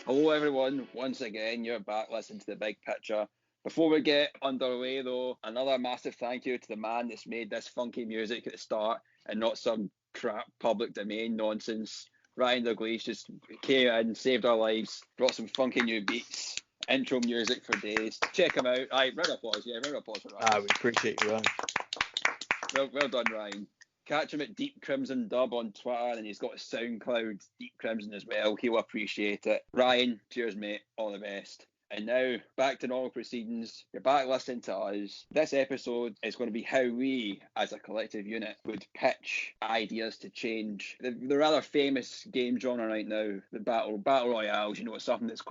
Hello everyone, once again you're back listening to The Big Picture. Before we get underway though, another massive thank you to the man that's made this funky music at the start and not some crap public domain nonsense. Ryan Douglas just came in, saved our lives, brought some funky new beats, intro music for days. Check him out. Aye, round of applause, round of applause for Ryan. We appreciate you, Ryan. Well done, Ryan. Catch him at Deep Crimson Dub on Twitter, and he's got a SoundCloud Deep Crimson as well. He'll appreciate it. Ryan, cheers, mate. All the best. And now, back to normal proceedings. You're back listening to us. This episode is going to be how we, as a collective unit, would pitch ideas to change the rather famous game genre right now, the battle royales. You know, it's something that's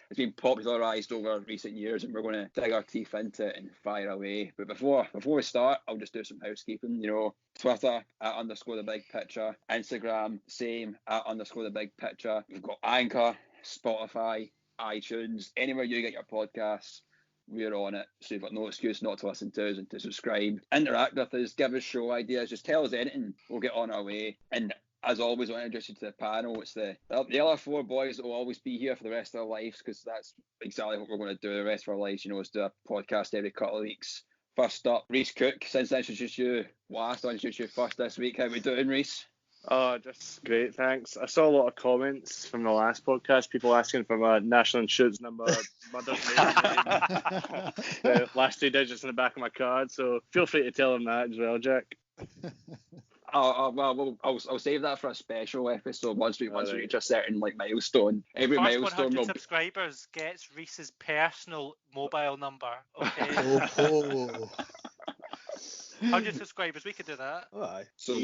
it's been popularised over recent years, and we're going to dig our teeth into it and fire away. But before we start, I'll just do some housekeeping. You know, Twitter @_the big picture, Instagram same @_ the big picture. We've got Anchor, Spotify, iTunes, anywhere you get your podcasts. We're on it, so you've got no excuse not to listen to us and to subscribe. Interact with us, give us show ideas, just tell us anything. We'll get on our way. And as always, I want to introduce you to the panel. It's the other four boys that will always be here for the rest of their lives, because that's exactly what we're going to do the rest of our lives. You know, is do a podcast every couple of weeks. First up, Rhys Cook. Since I introduced you last, I'll introduce you first this week. How we doing, Rhys? Oh, just great, thanks. I saw a lot of comments from the last podcast, people asking for my national insurance number, mother's maiden name, the last 2 digits in the back of my card, so feel free to tell them that as well, Jack. Well, I'll save that for a special episode once we reach a certain milestone. Every First milestone 100 subscribers gets Rhys's personal mobile number. Okay. Oh. 100 subscribers, we could do that. Aye. So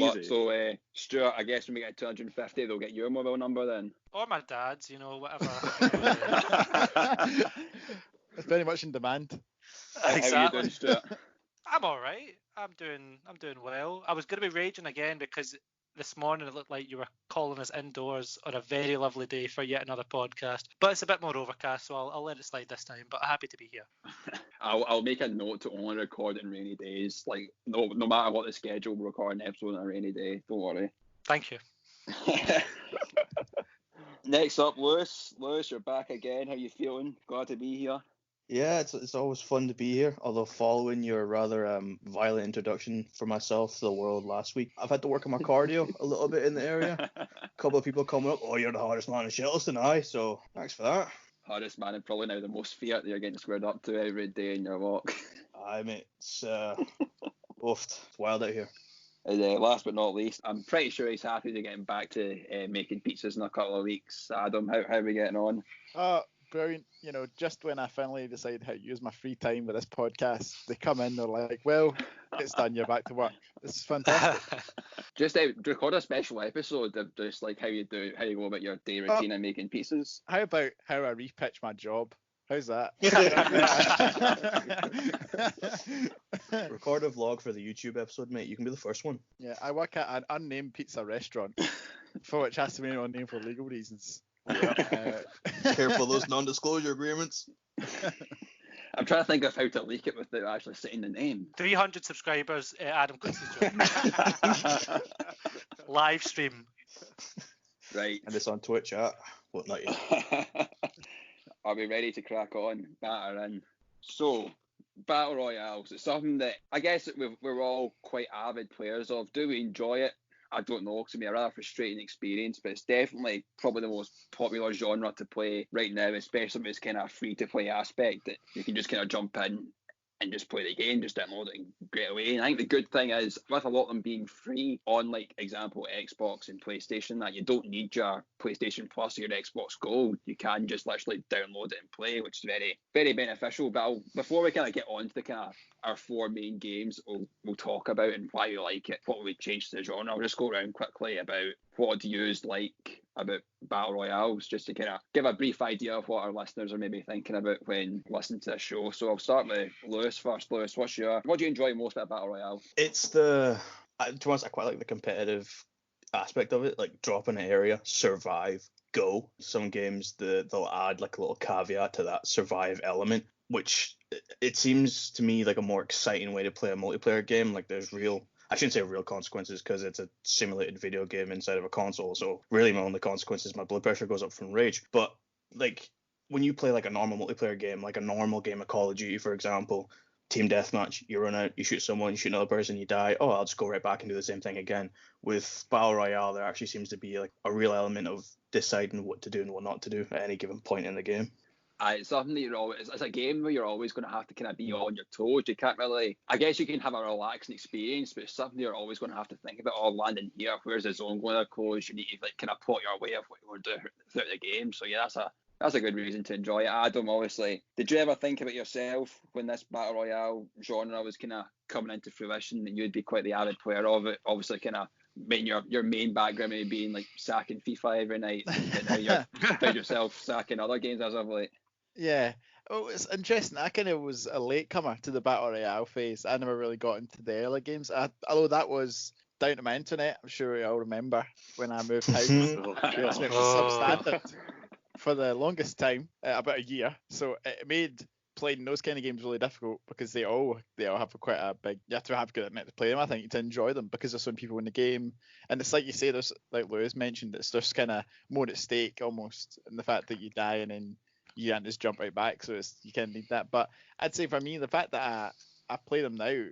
Stuart, I guess when we get 250, they'll get your mobile number then. Or my dad's, whatever. It's very much in demand. Exactly. How are you doing, Stuart? I'm all right. I'm doing well. I was going to be raging again because this morning it looked like you were calling us indoors on a very lovely day for yet another podcast. But it's a bit more overcast, so I'll let it slide this time. But I'm happy to be here. I'll make a note to only record on rainy days. Like no matter what the schedule, we'll record an episode on a rainy day. Don't worry. Thank you. Next up, Lewis. Lewis, you're back again. How you feeling? Glad to be here. Yeah, it's always fun to be here, although following your rather violent introduction for myself to the world last week, I've had to work on my cardio a little bit in the area. A couple of people coming up, oh, you're the hardest man in Shettleston, aye, so thanks for that. Hardest man and probably now the most fear that you're getting squared up to every day in your walk. Aye, mate, it's wild out here. And last but not least, I'm pretty sure he's happy to getting back to making pizzas in a couple of weeks. Adam, how are we getting on? Brilliant. Just when I finally decide how to use my free time with this podcast, they come in, they're like, well, it's done, you're back to work. This is fantastic. Just record a special episode of just like how you go about your day routine and making pizzas. How about how I repitch my job? How's that? Record a vlog for the YouTube episode, mate. You can be the first one. Yeah, I work at an unnamed pizza restaurant, for which has to be unnamed for legal reasons. Careful those non-disclosure agreements. I'm trying to think of how to leak it without actually saying the name. 300 subscribers, Adam Quincy's job. Live stream. Right. And it's on Twitch, well, not yet. Are we ready to crack on? Batter in. So, Battle Royales. It's something that I guess we're all quite avid players of. Do we enjoy it? I don't know, because it can be a rather frustrating experience, but it's definitely probably the most popular genre to play right now, especially with this kind of free-to-play aspect that you can just kind of jump in and just play the game, just download it and get away. And I think the good thing is, with a lot of them being free on, like, example, Xbox and PlayStation, that you don't need your PlayStation Plus or your Xbox Gold. You can just literally download it and play, which is very, very beneficial. But before we kind of get on to the kind of our four main games we'll talk about and why we like it, what we change to the genre, I'll just go around quickly about what do you like about Battle Royales, just to kind of give a brief idea of what our listeners are maybe thinking about when listening to the show. So I'll start with Lewis first. Lewis, what do you enjoy most about Battle Royale? It's to be honest, I quite like the competitive aspect of it, like drop in an area, survive, go. Some games they'll add like a little caveat to that survive element, which it seems to me like a more exciting way to play a multiplayer game. Like I shouldn't say real consequences because it's a simulated video game inside of a console. So really my only consequence is my blood pressure goes up from rage. But like when you play like a normal multiplayer game, like a normal game of Call of Duty, for example, team deathmatch, you run out, you shoot someone, you shoot another person, you die. Oh, I'll just go right back and do the same thing again. With Battle Royale, there actually seems to be like a real element of deciding what to do and what not to do at any given point in the game. It's something that you're always, it's a game where you're always going to have to kind of be on your toes. You can't really, I guess you can have a relaxing experience, but it's something you're always going to have to think about. Oh, landing here, where's the zone going to close? You need to like kind of plot your way of what you want to do throughout the game. So yeah, that's a good reason to enjoy it. Adam, obviously, did you ever think about yourself when this Battle Royale genre was kind of coming into fruition that you'd be quite the avid player of it? Obviously, kind of main your main background maybe being like sacking FIFA every night, and now you're found yourself sacking other games as of late. Yeah. Oh, it's interesting. I kind of was a latecomer to the Battle Royale phase. I never really got into the early games. Although that was down to my internet. I'm sure you all remember when I moved house. Oh, And it was substandard for the longest time, about a year. So it made playing those kind of games really difficult because they all have quite a big. You have to have good internet to play them, I think, to enjoy them because there's so many people in the game. And it's like you say, there's like Lewis mentioned, it's just kind of more at stake almost, and the fact that you die and then you can't just jump right back, so you kind of need that. But I'd say for me, the fact that I play them now,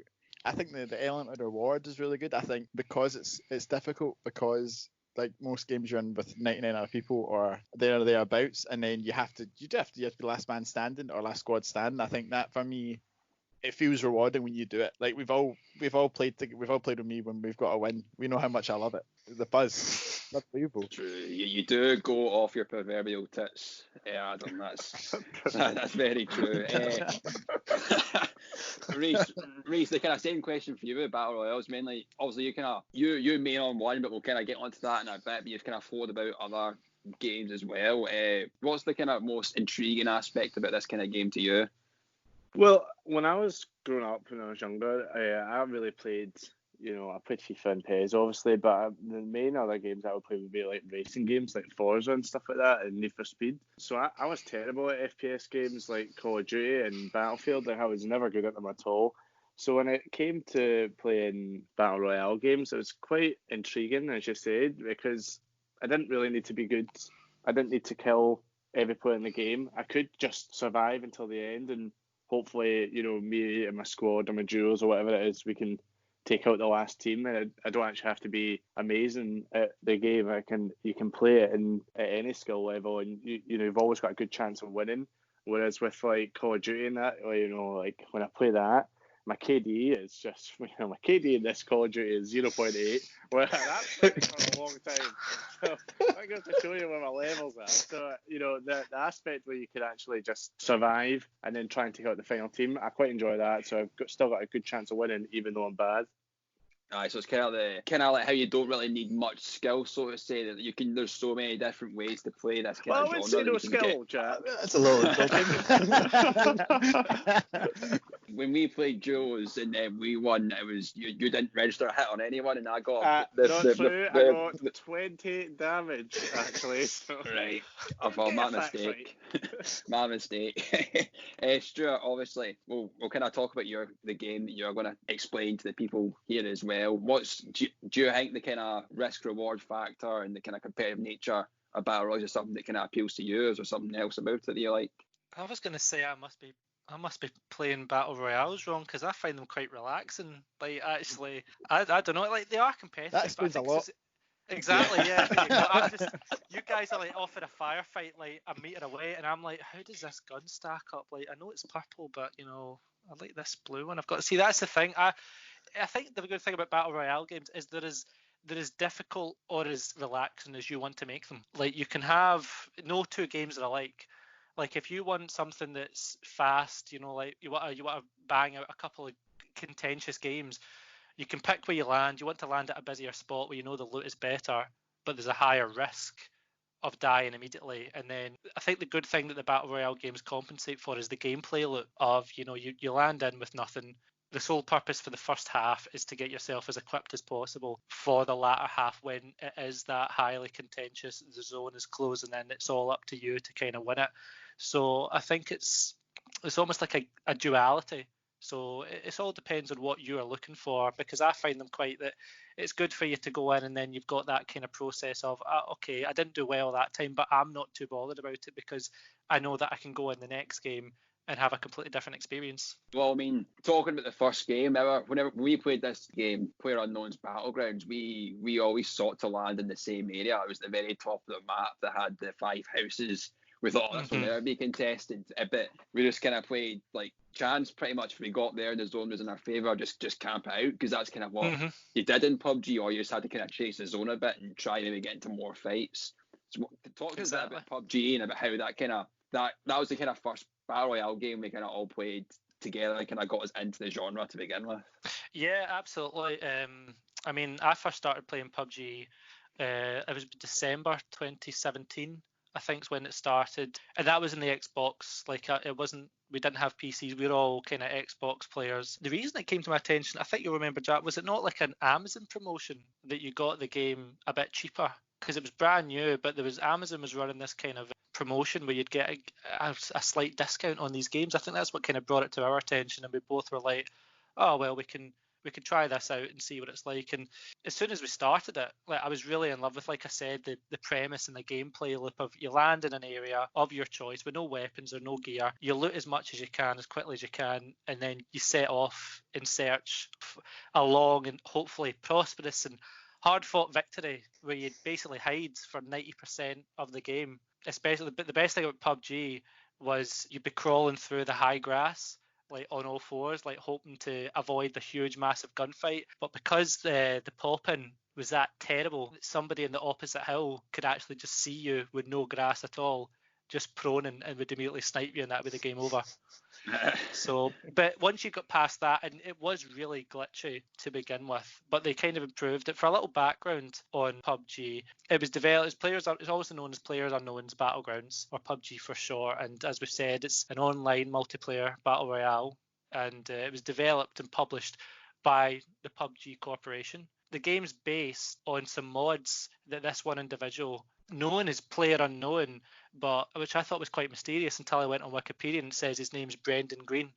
I think the element of the reward is really good. I think because it's difficult, because like most games you're in with 99 other people or there or thereabouts, and then you have to be last man standing or last squad standing. I think that for me, it feels rewarding when you do it. Like we've all played with me when we've got a win. We know how much I love it. The buzz, unbelievable. True, you do go off your proverbial tits. Yeah, Adam, that's very true. Rhys, the kind of same question for you about Battle Royales. Mainly, obviously, you main on one, but we'll kind of get onto that in a bit. But you've kind of thought about other games as well. What's the kind of most intriguing aspect about this kind of game to you? Well, when I was growing up, when I was younger, I really played, I played FIFA and PES, obviously, but the main other games I would play would be like racing games like Forza and stuff like that, and Need for Speed. So I was terrible at FPS games like Call of Duty and Battlefield. Like, I was never good at them at all. So when it came to playing Battle Royale games, it was quite intriguing, as you said, because I didn't really need to be good. I didn't need to kill every player in the game. I could just survive until the end, and hopefully, me and my squad or my duos or whatever it is, we can take out the last team. And I don't actually have to be amazing at the game. You can play it at any skill level, and you've always got a good chance of winning. Whereas with like Call of Duty and that, like when I play that, my KD is just, my KD in this Call of Duty is 0.8. Well, that's been for a long time. So I got to show you where my levels are. So, the aspect where you can actually just survive and then try and take out the final team, I quite enjoy that. So I've still got a good chance of winning, even though I'm bad. Aye, so it's kind of like how you don't really need much skill, so to say, that you can. There's so many different ways to play this kind of genre. I wouldn't say no skill, Jack. That's a little insulting. When we played duos and we won, it was you didn't register a hit on anyone, and I got not true. I got 20 damage actually. So. Right, my mistake. My mistake. Stuart, obviously, we'll kind of talk about the game that you're going to explain to the people here as well. Do you think the kind of risk reward factor and the kind of competitive nature of Battle Royale is something that kind of appeals to you? Is there something else about it that you like? I was going to say I must be playing Battle Royales wrong, because I find them quite relaxing. Like, actually, I don't know, like they are competitive. That explains a lot. Exactly, yeah. You guys are like off in a firefight like a meter away, and I'm like, how does this gun stack up? Like, I know it's purple, but I like this blue one. I've got to see. That's the thing. I think the good thing about Battle Royale games is they're as difficult or as relaxing as you want to make them. Like, you can have no two games are alike. Like, if you want something that's fast, like you want to bang out a couple of contentious games, you can pick where you land. You want to land at a busier spot where the loot is better, but there's a higher risk of dying immediately. And then I think the good thing that the Battle Royale games compensate for is the gameplay loop of, you land in with nothing. The sole purpose for the first half is to get yourself as equipped as possible for the latter half, when it is that highly contentious, the zone is closed, and then it's all up to you to kind of win it. So I think it's almost like a duality So it all depends on what you are looking for, because I find them quite that it's good for you to go in and then you've got that kind of process of, okay, I didn't do well that time, but I'm not too bothered about it because I know that I can go in the next game and have a completely different experience. Well, I mean, talking about the first game, whenever we played this game, PlayerUnknown's Battlegrounds, we always sought to land in the same area. It was the very top of the map that had the 5 houses. We thought, this will never be contested. But we just kind of played, like, chance pretty much. If we got there and the zone was in our favour, just camp out, because that's kind of what you did in PUBG, or you just had to kind of chase the zone a bit and try maybe get into more fights. So talk to us a bit about PUBG and about how that kind of, that was the kind of first Battle Royale game we kind of all played together and kind of got us into the genre to begin with. Yeah, absolutely. I mean, I first started playing PUBG, it was December 2017, I think is when it started. And that was in the Xbox. Like, it wasn't, we didn't have PCs. We were all kind of Xbox players. The reason it came to my attention, I think you'll remember, Jack, was it not like an Amazon promotion that you got the game a bit cheaper? Because it was brand new, but Amazon was running this kind of promotion where you'd get a slight discount on these games. I think that's what kind of brought it to our attention, and we both were like, oh well, we can try this out and see what it's like. And as soon as we started it, like, I was really in love with, like I said, the premise and the gameplay loop of you land in an area of your choice with no weapons or no gear. You loot as much as you can, as quickly as you can, and then you set off in search of a long and hopefully prosperous and hard-fought victory where you basically hide for 90% of the game. Especially, but the best thing about PUBG was you'd be crawling through the high grass, like on all fours, like hoping to avoid the huge, massive gunfight. But because the pop-in was that terrible, somebody in the opposite hill could actually just see you with no grass at all, just prone, and would immediately snipe you, and that'd be the game over. So, but once you got past that, and it was really glitchy to begin with, but they kind of improved it. For a little background on PUBG, it was developed as it's also known as PlayerUnknown's Battlegrounds, or PUBG for short. And as we've said, it's an online multiplayer battle royale, and it was developed and published by the PUBG Corporation. The game's based on some mods that this one individual, known as PlayerUnknown, but which I thought was quite mysterious until I went on Wikipedia and it says his name's Brendan Green.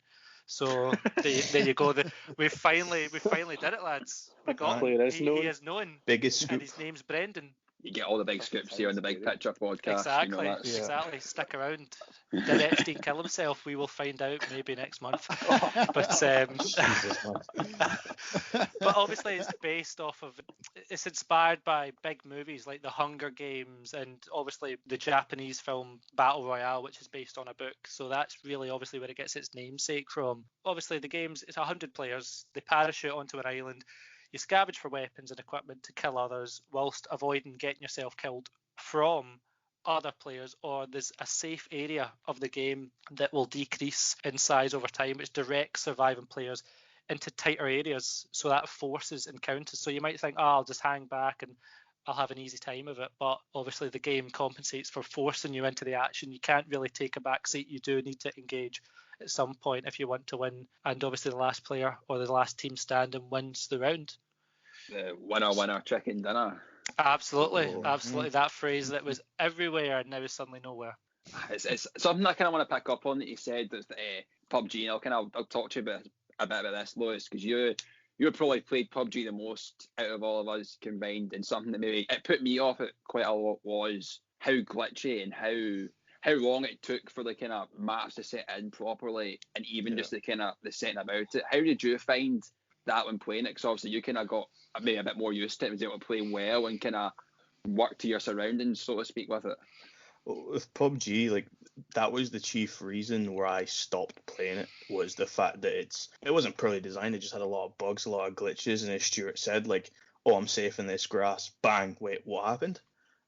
So there you go. We finally did it, lads. We got him. He is known. Biggest scoop. And his name's Brendan. You get all the big scoops here on the Big Picture podcast. Exactly, you know, exactly. Stick around. Did Epstein kill himself? We will find out maybe next month. But but obviously it's inspired by big movies like The Hunger Games and obviously the Japanese film Battle Royale, which is based on a book. So that's really obviously where it gets its namesake from. Obviously the game's, it's 100 players. They parachute onto an island. You scavenge for weapons and equipment to kill others whilst avoiding getting yourself killed from other players, or there's a safe area of the game that will decrease in size over time, which directs surviving players into tighter areas, so that forces encounters. So you might think, I'll just hang back and I'll have an easy time of it, but obviously the game compensates for forcing you into the action. You can't really take a back seat. You do need to engage at some point if you want to win, and obviously the last player or the last team standing wins the round. The winner chicken dinner. Absolutely. That phrase that was everywhere and now is suddenly nowhere. It's something I kind of want to pick up on that you said, that PUBG, and I'll talk to you a bit about this, Lewis, because you probably played PUBG the most out of all of us combined, and something that maybe it put me off it quite a lot was how glitchy and how long it took for the kind of maps to set in properly, and even just the kind of the setting about it. How did you find that when playing it? Because obviously you kind of got maybe a bit more used to it, was able to play well and kind of work to your surroundings, so to speak, with it. Well, with PUBG, like, that was the chief reason where I stopped playing it, was the fact that it wasn't poorly designed. It just had a lot of bugs, a lot of glitches, and as Stuart said, like, oh, I'm safe in this grass, bang, wait, what happened?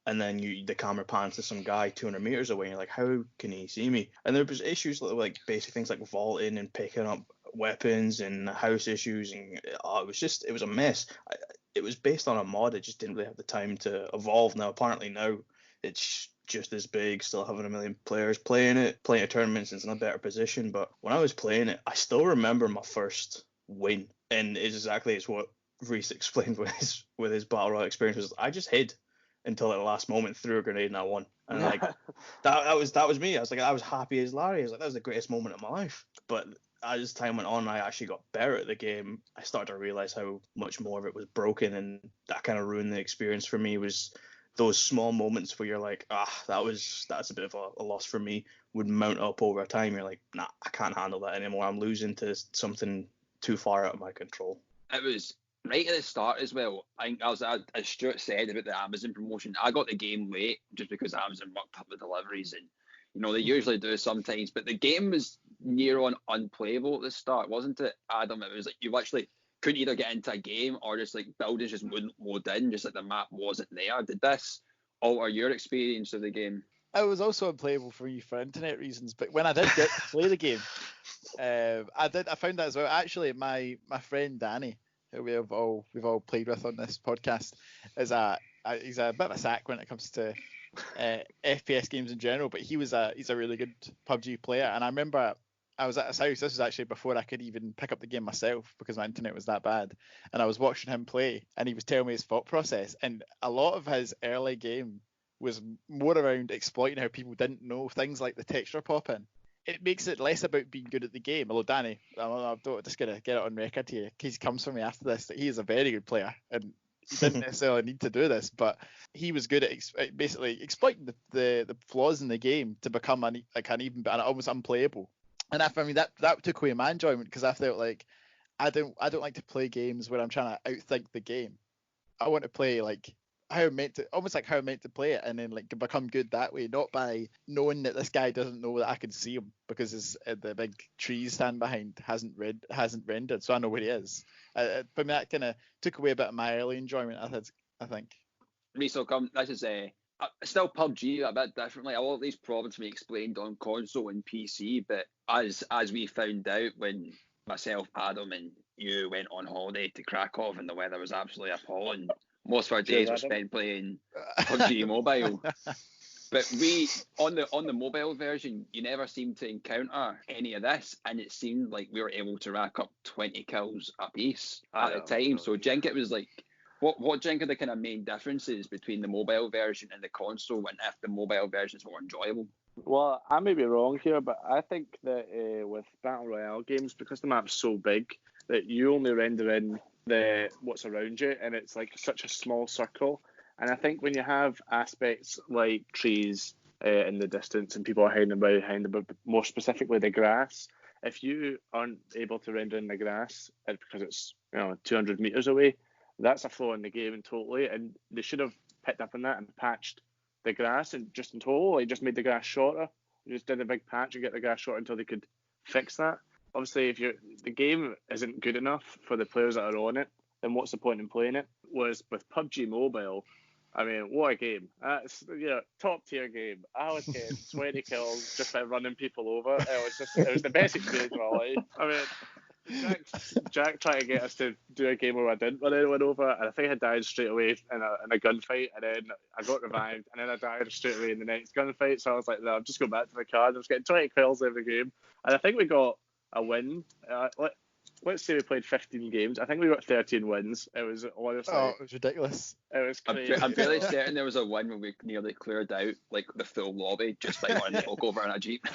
And then the camera pans to some guy 200 meters away, and you're like, how can he see me? And there was issues like basic things like vaulting and picking up weapons and house issues, and it was a mess. It was based on a mod. It just didn't really have the time to evolve. Now apparently now it's just as big, still having 1 million players playing it, playing a tournaments, it's in a better position. But when I was playing it, I still remember my first win, and it's exactly what Rhys explained with his battle royale experience. Was I just hid until at the last moment, threw a grenade, and I won. And like that was me. I was happy as Larry. I was like, that was the greatest moment of my life. But as time went on, I actually got better at the game. I started to realize how much more of it was broken, and that kind of ruined the experience for me. Was those small moments where you're like, that's a bit of a loss for me, would mount up over time. You're like, nah, I can't handle that anymore. I'm losing to something too far out of my control. It was right at the start as well. I think as Stuart said about the Amazon promotion, I got the game late just because Amazon mucked up the deliveries, and they usually do sometimes. But the game was near on unplayable at the start, wasn't it, Adam? It was like you literally couldn't either get into a game or just like buildings just wouldn't load in, just like the map wasn't there. Did this alter your experience of the game? It was also unplayable for me for internet reasons, but when I did get to play the game, I found that as well. Actually, my friend Danny, who we've all played with on this podcast, he's a bit of a sack when it comes to FPS games in general, but he's a really good PUBG player. And I remember I was at his house. This was actually before I could even pick up the game myself because my internet was that bad. And I was watching him play, and he was telling me his thought process. And a lot of his early game was more around exploiting how people didn't know things like the texture pop in. It makes it less about being good at the game. Although Danny, I'm just gonna get it on record here, in case he comes for me after this, that he is a very good player and he didn't necessarily need to do this, but he was good at basically exploiting the flaws in the game to become an even better, almost unplayable. And I mean that took away my enjoyment, because I felt like I don't like to play games where I'm trying to outthink the game. I want to play like how I'm meant to play it, and then like to become good that way, not by knowing that this guy doesn't know that I can see him because the big trees stand behind hasn't rendered, so I know where he is. For me, that kind of took away a bit of my early enjoyment. I think. Rhys, this is still PUBG a bit differently. A lot of these problems can be explained on console and PC, but as we found out when myself, Adam, and you went on holiday to Krakow and the weather was absolutely appalling, most of our days were spent playing PUBG Mobile. But on the mobile version, you never seemed to encounter any of this, and it seemed like we were able to rack up 20 kills apiece at the time. So, do you think it was like, what do you think are the kind of main differences between the mobile version and the console, and if the mobile version is more enjoyable? Well, I may be wrong here, but I think that with Battle Royale games, because the map's so big, that you only render in what's around you, and it's like such a small circle. And I think when you have aspects like trees in the distance and people are hiding behind them, but more specifically the grass, if you aren't able to render in the grass because it's 200 meters away, that's a flaw in the game totally. And they should have picked up on that and patched the grass and just in total, like just made the grass shorter. You just did a big patch and get the grass shorter until they could fix that. Obviously, if the game isn't good enough for the players that are on it, then what's the point in playing it? Whereas with PUBG Mobile, I mean, what a game. That's top tier game. I was getting 20 kills just by running people over. It was the best experience of my life. I mean, Jack tried to get us to do a game where I didn't run anyone over, and I think I died straight away in a gunfight, and then I got revived, and then I died straight away in the next gunfight. So I was like, no, I'm just going back to the card. I was getting 20 kills every game, and I think we got a win. Let's say we played 15 games. I think we got 13 wins. It was honestly... Oh, it was ridiculous. It was crazy. I'm fairly certain there was a win where we nearly cleared out like the full lobby just by running folk over in a Jeep.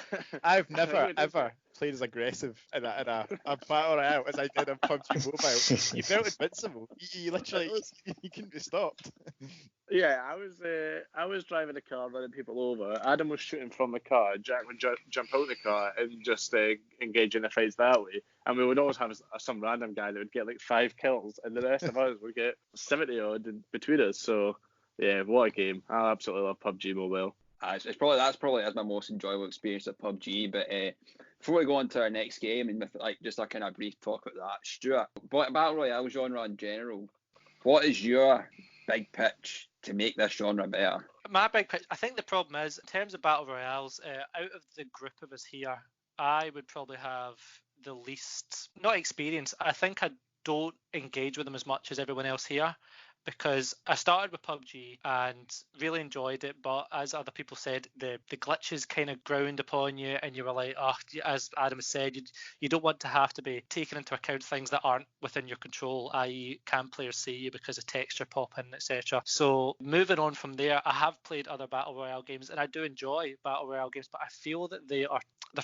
I've never ever played as aggressive in a battle royale as I did on PUBG Mobile. You felt invincible. You literally you couldn't be stopped. Yeah, I was driving the car, running people over. Adam was shooting from the car. Jack would jump out the car and just engage in the fights that way. And we would always have some random guy that would get like 5 kills, and the rest of us would get 70 odd in between us. So yeah, what a game! I absolutely love PUBG Mobile. That's probably my most enjoyable experience at PUBG. But before we go on to our next game, and like just a kind of brief talk about that, Stuart, Battle Royale genre in general, what is your big pitch to make this genre better? My big pitch, I think the problem is, in terms of Battle Royales, out of the group of us here, I would probably have the least, not experience, I think I don't engage with them as much as everyone else here. because I started with PUBG and really enjoyed it, but as other people said, the glitches kind of ground upon you, and you were like, oh, as Adam has said, you don't want to have to be taking into account things that aren't within your control, i.e. can players see you because of texture popping, etc. So moving on from there, I have played other Battle Royale games, and I do enjoy Battle Royale games, but I feel that they're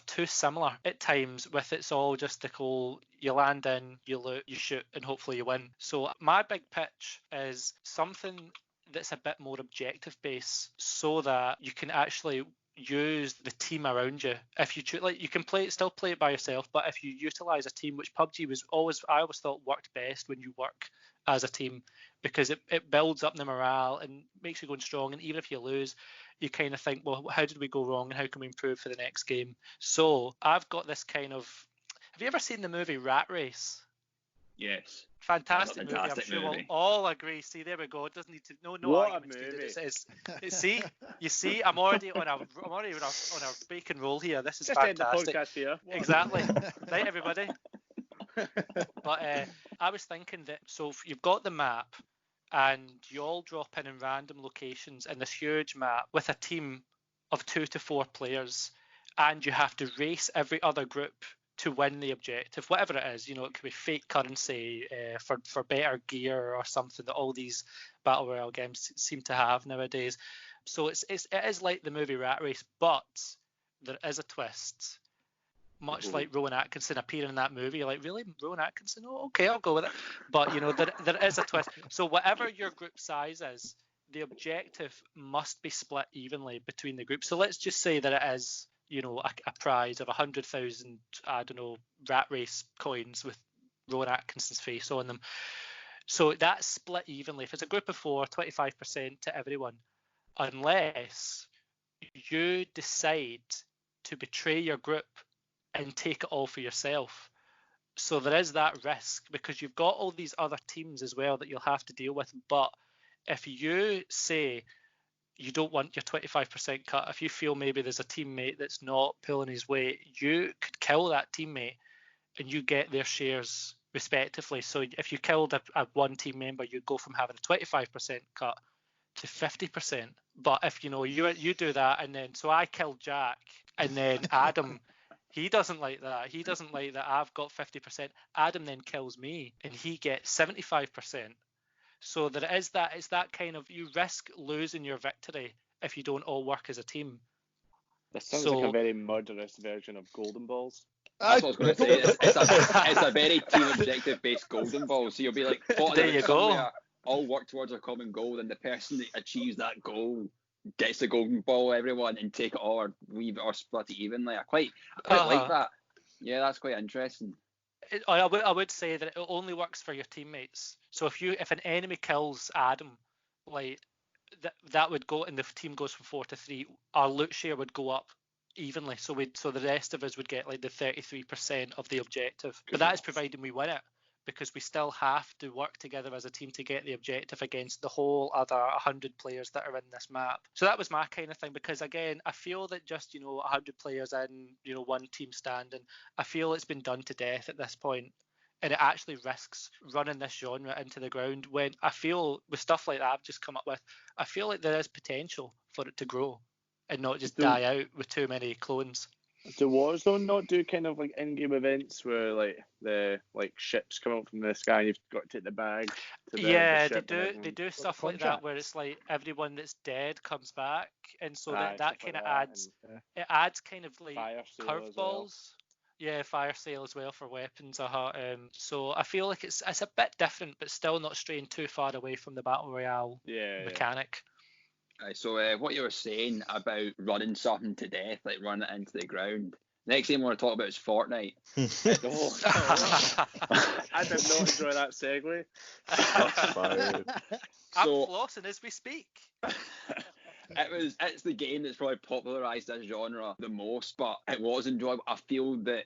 too similar at times, with it's all just the whole you land in, you loot, you shoot, and hopefully you win. So my big pitch is something that's a bit more objective based, so that you can actually use the team around you. If you like, you can still play it by yourself, but if you utilize a team, which PUBG I always thought worked best when you work as a team, because it builds up the morale and makes you going strong. And even if you lose, you kind of think, well, how did we go wrong and how can we improve for the next game? So I've got this kind of. Have you ever seen the movie Rat Race? Yes. Fantastic movie. I'm sure we'll all agree. See, there we go. It doesn't need to. No arguments needed. You see, I'm already on a bacon roll here. This is just fantastic. End the podcast here. Exactly. Right, everybody. But I was thinking that, so if you've got the map and you all drop in random locations in this huge map with a team of 2 to 4 players, and you have to race every other group to win the objective, whatever it is. You know, it could be fake currency for better gear or something that all these battle royale games seem to have nowadays. So it is like the movie Rat Race, but there is a twist. Much like Rowan Atkinson appearing in that movie. You're like, really? Rowan Atkinson? Oh, okay, I'll go with it. But, you know, there is a twist. So whatever your group size is, the objective must be split evenly between the groups. So let's just say that it is, you know, a prize of 100,000, I don't know, Rat Race coins with Rowan Atkinson's face on them. So that's split evenly. If it's a group of 4, 25% to everyone, unless you decide to betray your group and take it all for yourself. So there is that risk, because you've got all these other teams as well that you'll have to deal with. But if you say you don't want your 25% cut, if you feel maybe there's a teammate that's not pulling his weight, you could kill that teammate and you get their shares respectively. So if you killed a one team member, you'd go from having a 25% cut to 50%. But if you do that, and then so I killed Jack, and then Adam he doesn't like that. He doesn't like that I've got 50%. Adam then kills me and he gets 75%. So there is that. It's that kind of, you risk losing your victory if you don't all work as a team. This sounds like a very murderous version of Golden Balls. That's what I was going to say. It's a very team objective based Golden Ball. So you'll be like, there you go. All work towards a common goal, and the person that achieves that goal gets the golden ball, everyone, and take it all or split it evenly. I quite like that. Yeah, that's quite interesting. I would say that it only works for your teammates. So if an enemy kills Adam, like that would go, and the team goes from 4 to 3, our loot share would go up evenly. So the rest of us would get like the 33% of the objective. But that is providing we win it, because we still have to work together as a team to get the objective against the whole other 100 players that are in this map. So that was my kind of thing, because again, I feel that just, 100 players in, one team standing, I feel it's been done to death at this point, and it actually risks running this genre into the ground, when I feel with stuff like that I've just come up with, I feel like there is potential for it to grow and not just die out with too many clones. Do Warzone not do kind of like in-game events where like the ships come up from the sky and you've got to take the bag? They do stuff like that where it's like everyone that's dead comes back, and so that kind of adds it adds kind of like curveballs. Yeah, fire sale as well for weapons. So I feel like it's a bit different, but still not straying too far away from the battle royale mechanic. So what you were saying about running something to death, like running it into the ground. Next thing I want to talk about is Fortnite. I did not enjoy that segue. I'm flossing as we speak. It's the game that's probably popularised this genre the most, but it was enjoyable. I feel that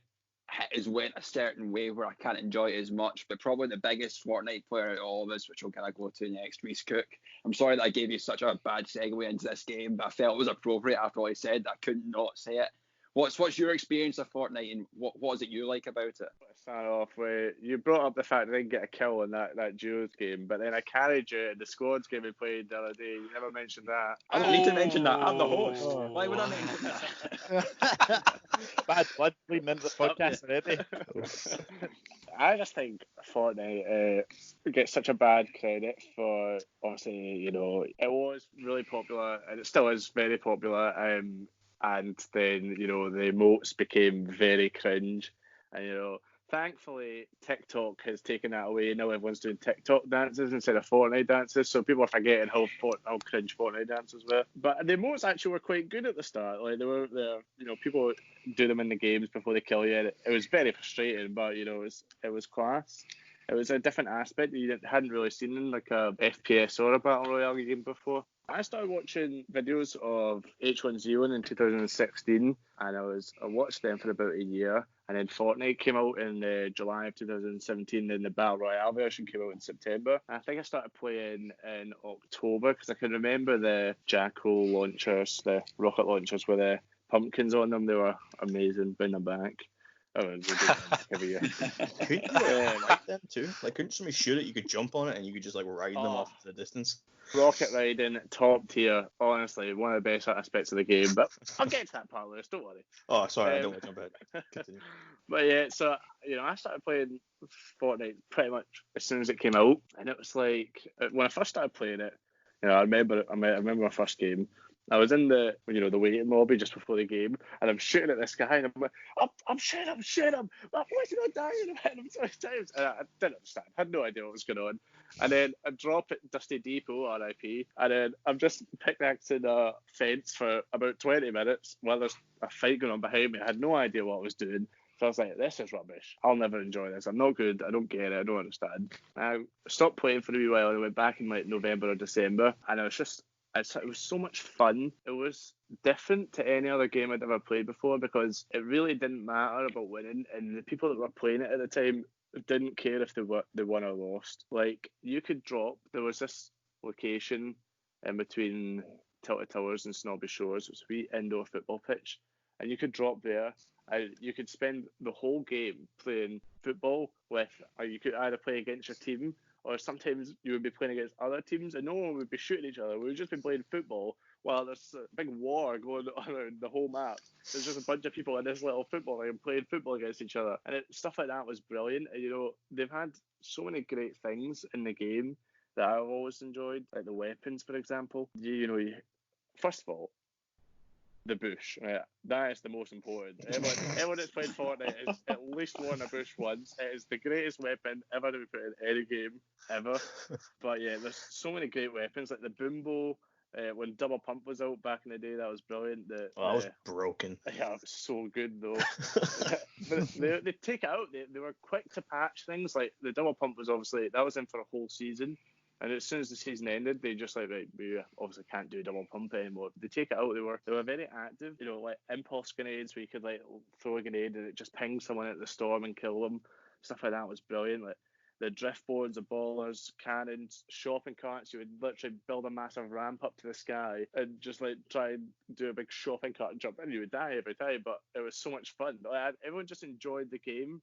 it has went a certain way where I can't enjoy it as much, but probably the biggest Fortnite player out of all of us, which we'll kind of go to next, Rhys Cook. I'm sorry that I gave you such a bad segue into this game, but I felt it was appropriate after all I said. I couldn't not say it. What's your experience of Fortnite, and what is it you like about it? To start off with, you brought up the fact I didn't get a kill in that duos game, but then I carried you in the squads game we played the other day. You never mentioned that. I don't need to mention that. I'm the host. Oh. Why would I mention that? Bad blood bleeding into the Stop podcast already. I just think Fortnite gets such a bad credit for, obviously, you know, it was really popular and it still is very popular. And then, you know, the emotes became very cringe. And, you know, thankfully, TikTok has taken that away. Now everyone's doing TikTok dances instead of Fortnite dances. So people are forgetting how cringe Fortnite dances were. But the emotes actually were quite good at the start. Like, they were, you know, people do them in the games before they kill you. It was very frustrating, but, you know, it was class. It was a different aspect that you hadn't really seen in like a FPS or a Battle Royale game before. I started watching videos of H1Z1 in 2016, and I watched them for about a year. And then Fortnite came out in July of 2017, and the Battle Royale version came out in September. And I think I started playing in October because I can remember the Jackal launchers, the rocket launchers with the pumpkins on them. They were amazing. Bring them back. Oh, they do them back every year. Couldn't you like them too? Like, couldn't somebody shoot it? You could jump on it and you could just like ride them off to the distance. Rocket riding, top tier. Honestly, one of the best aspects of the game. But I'll get to that part, Lewis. Don't worry. Oh, sorry, I don't want to jump ahead. Continue. But yeah, so, you know, I started playing Fortnite pretty much as soon as it came out, and it was like when I first started playing it, you know, I remember my first game. I was in the waiting lobby just before the game, and I'm shooting at this guy, and I'm like, I'm shooting him. Why is he not dying? I'm hitting him so many times. And I didn't understand. I had no idea what was going on. And then I drop at Dusty Depot, RIP, and then I'm just pickaxing a fence for about 20 minutes while there's a fight going on behind me. I had no idea what I was doing. So I was like, this is rubbish. I'll never enjoy this. I'm not good. I don't get it. I don't understand. I stopped playing for a wee while, and I went back in like November or December, and it was so much fun. It was different to any other game I'd ever played before because it really didn't matter about winning, and the people that were playing it at the time didn't care if they won or lost. Like, you could drop. There was this location in between Tilted Towers and Snobby Shores. It was a wee indoor football pitch, and you could drop there. And you could spend the whole game playing football with, or you could either play against your team, or sometimes you would be playing against other teams, and no one would be shooting each other. We would just be playing football while there's a big war going on around the whole map. There's just a bunch of people in this little football game playing football against each other, and stuff like that was brilliant. And, you know, they've had so many great things in the game that I've always enjoyed, like the weapons, for example. First of all, the bush, right? That is the most important. Everyone that's played Fortnite has at least worn a bush once. It is the greatest weapon ever to be put in any game ever. But yeah, there's so many great weapons, like the boombo. When Double Pump was out back in the day, that was brilliant. That was broken. Yeah, it was so good though. But they take it out. They were quick to patch things. Like the Double Pump was obviously that was in for a whole season. And as soon as the season ended, they just like, right, we obviously can't do Double Pump anymore. They take it out. They were very active. You know, like impulse grenades where you could like throw a grenade and it just pings someone at the storm and kill them. Stuff like that was brilliant. Like the drift boards, the ballers, cannons, shopping carts. You would literally build a massive ramp up to the sky and just like try and do a big shopping cart and jump in. You would die every time, but it was so much fun. Like, everyone just enjoyed the game.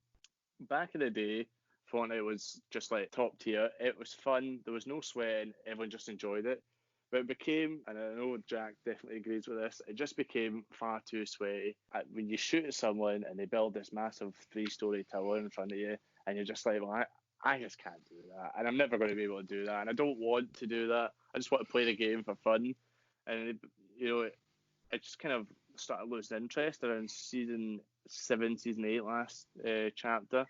Back in the day, Fortnite was just like top tier. It was fun. There was no sweating. Everyone just enjoyed it. But it became, and I know Jack definitely agrees with this, it just became far too sweaty. When you shoot at someone and they build this massive 3-story tower in front of you, and you're just like, well, I just can't do that. And I'm never going to be able to do that. And I don't want to do that. I just want to play the game for fun. And, you know, it just kind of started losing interest around season 7, season 8 last chapter.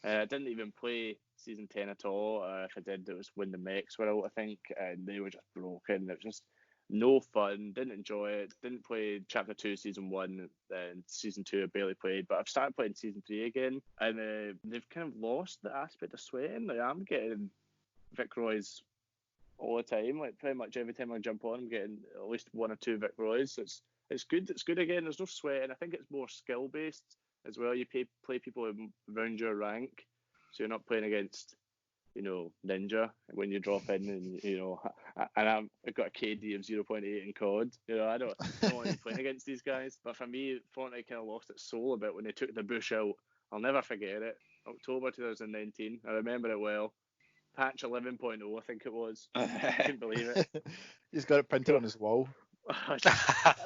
I didn't even play season 10 at all. If I did, it was when the mechs were out, I think, and they were just broken. It was just no fun. Didn't enjoy it. Didn't play chapter 2, season 1, and season 2 I barely played. But I've started playing season 3 again, and they've kind of lost the aspect of sweating. Like, I'm getting Vic Roys all the time. Like, pretty much every time I jump on, I'm getting at least 1 or 2 Vic Roys. So it's good. It's good again. There's no sweating. I think it's more skill based as well. You play people around your rank, so you're not playing against ninja when you drop in, and and I've got a KD of 0.8 in COD. I don't want to be playing against these guys. But for me, Fortnite kind of lost its soul a bit when they took the bush out. I'll never forget it. October 2019. I remember it well. Patch 11.0, I think it was. I couldn't believe it. He's got it printed on his wall. I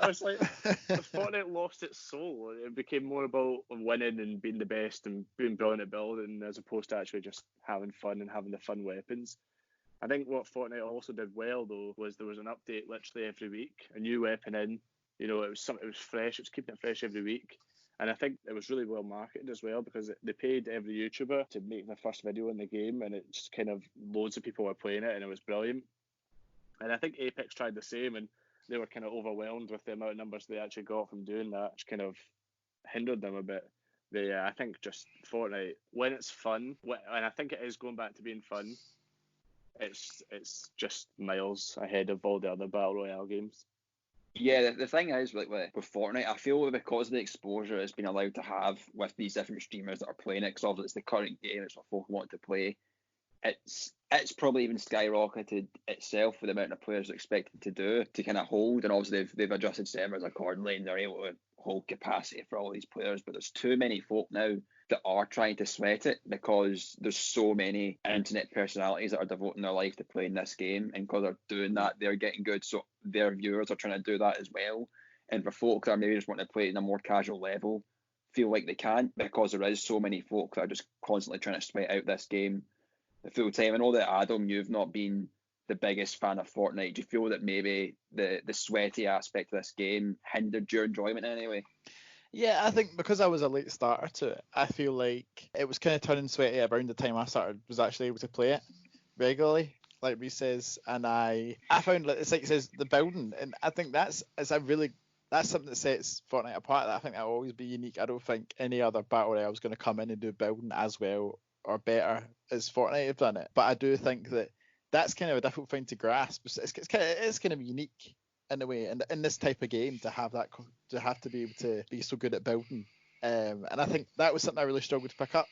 was like, Fortnite lost its soul. It became more about winning and being the best and being brilliant at building, as opposed to actually just having fun and having the fun weapons. I think what Fortnite also did well, though, was there was an update literally every week, a new weapon in. It was fresh. It was keeping it fresh every week. And I think it was really well marketed as well, because they paid every YouTuber to make their first video in the game, and it just kind of loads of people were playing it, and it was brilliant. And I think Apex tried the same, and they were kind of overwhelmed with the amount of numbers they actually got from doing that, which kind of hindered them a bit. But yeah, I think just Fortnite, when it's fun, and I think it is going back to being fun, it's just miles ahead of all the other Battle Royale games. Yeah, the thing is, with Fortnite, I feel because of the exposure it's been allowed to have with these different streamers that are playing it, because obviously it's the current game, it's what folk want to play, it's probably even skyrocketed itself for the amount of players expected to do to kind of hold, and obviously they've adjusted servers accordingly and they're able to hold capacity for all these players. But there's too many folk now that are trying to sweat it, because there's so many internet personalities that are devoting their life to playing this game, and because they're doing that, they're getting good, so their viewers are trying to do that as well. And for folk that are maybe just wanting to play it in a more casual level, feel like they can't, because there is so many folk that are just constantly trying to sweat out this game the full time. I know that, Adam, you've not been the biggest fan of Fortnite. Do you feel that maybe the sweaty aspect of this game hindered your enjoyment in any way? Yeah, I think because I was a late starter to it, I feel like it was kind of turning sweaty around the time I was actually able to play it regularly, like Rhys says. And I found, like, it's like it says, the building, and I think that's something that sets Fortnite apart. That I think that'll always be unique. I don't think any other battle royale is going to come in and do building as well or better as Fortnite have done it. But I do think that that's kind of a difficult thing to grasp. It's kind of unique in a way, and in this type of game, to have to be able to be so good at building. And I think that was something I really struggled to pick up.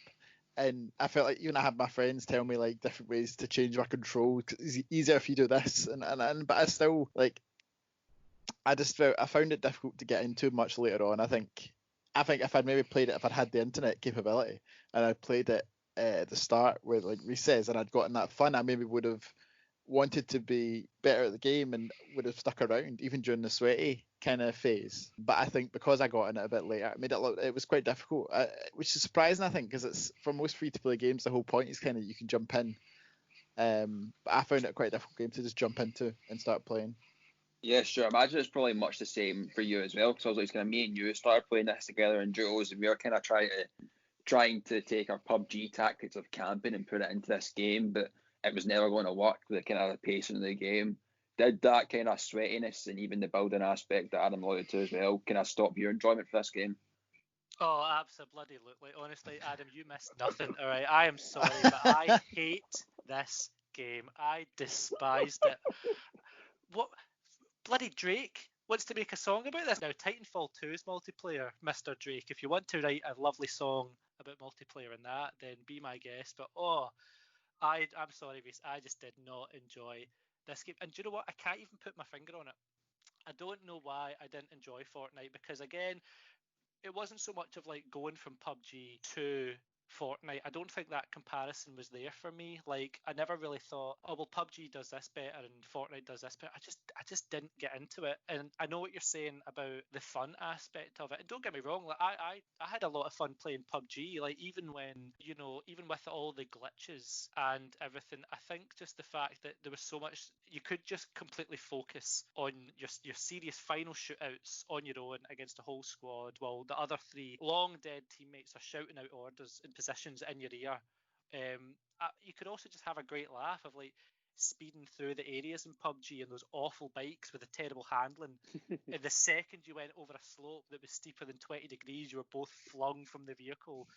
And I felt like even I had my friends tell me like different ways to change my control. It's easier if you do this, but I still like. I found it difficult to get into much later on. I think if I'd maybe played it, if I'd had the internet capability and I'd played it at the start with, like Rhys says, and I'd gotten that fun, I maybe would have wanted to be better at the game and would have stuck around even during the sweaty kind of phase. But I think because I got in it a bit later, it was quite difficult, which is surprising, I think, because it's, for most free-to-play games, the whole point is kind of you can jump in. But I found it quite a difficult game to just jump into and start playing. Yeah, sure. I imagine it's probably much the same for you as well, because I was like, kind of me and you started playing this together in duos, and we were kind of trying to take our PUBG tactics of camping and put it into this game, but it was never going to work with the kind of the pacing of the game. Did that kind of sweatiness and even the building aspect that Adam alluded to as well kind of stop your enjoyment for this game? Oh, absolutely. Honestly, Adam, you missed nothing. All right, I am sorry, but I hate this game. I despised it. What? Bloody Drake wants to make a song about this now. Titanfall 2's multiplayer, Mr. Drake. If you want to write a lovely song about multiplayer in that, then be my guest. But I'm sorry, Rhys, I just did not enjoy this game. And do you know what? I can't even put my finger on it. I don't know why I didn't enjoy Fortnite, because again, it wasn't so much of like going from PUBG to Fortnite. I don't think that comparison was there for me. Like, I never really thought, oh well, PUBG does this better and Fortnite does this better. I just didn't get into it. And I know what you're saying about the fun aspect of it. And don't get me wrong, like I had a lot of fun playing PUBG. Like, even with all the glitches and everything, I think just the fact that there was so much, you could just completely focus on your serious final shootouts on your own against a whole squad, while the other three long dead teammates are shouting out orders in positions in your ear. You could also just have a great laugh of like speeding through the areas in PUBG and those awful bikes with the terrible handling. And the second you went over a slope that was steeper than 20 degrees, you were both flung from the vehicle,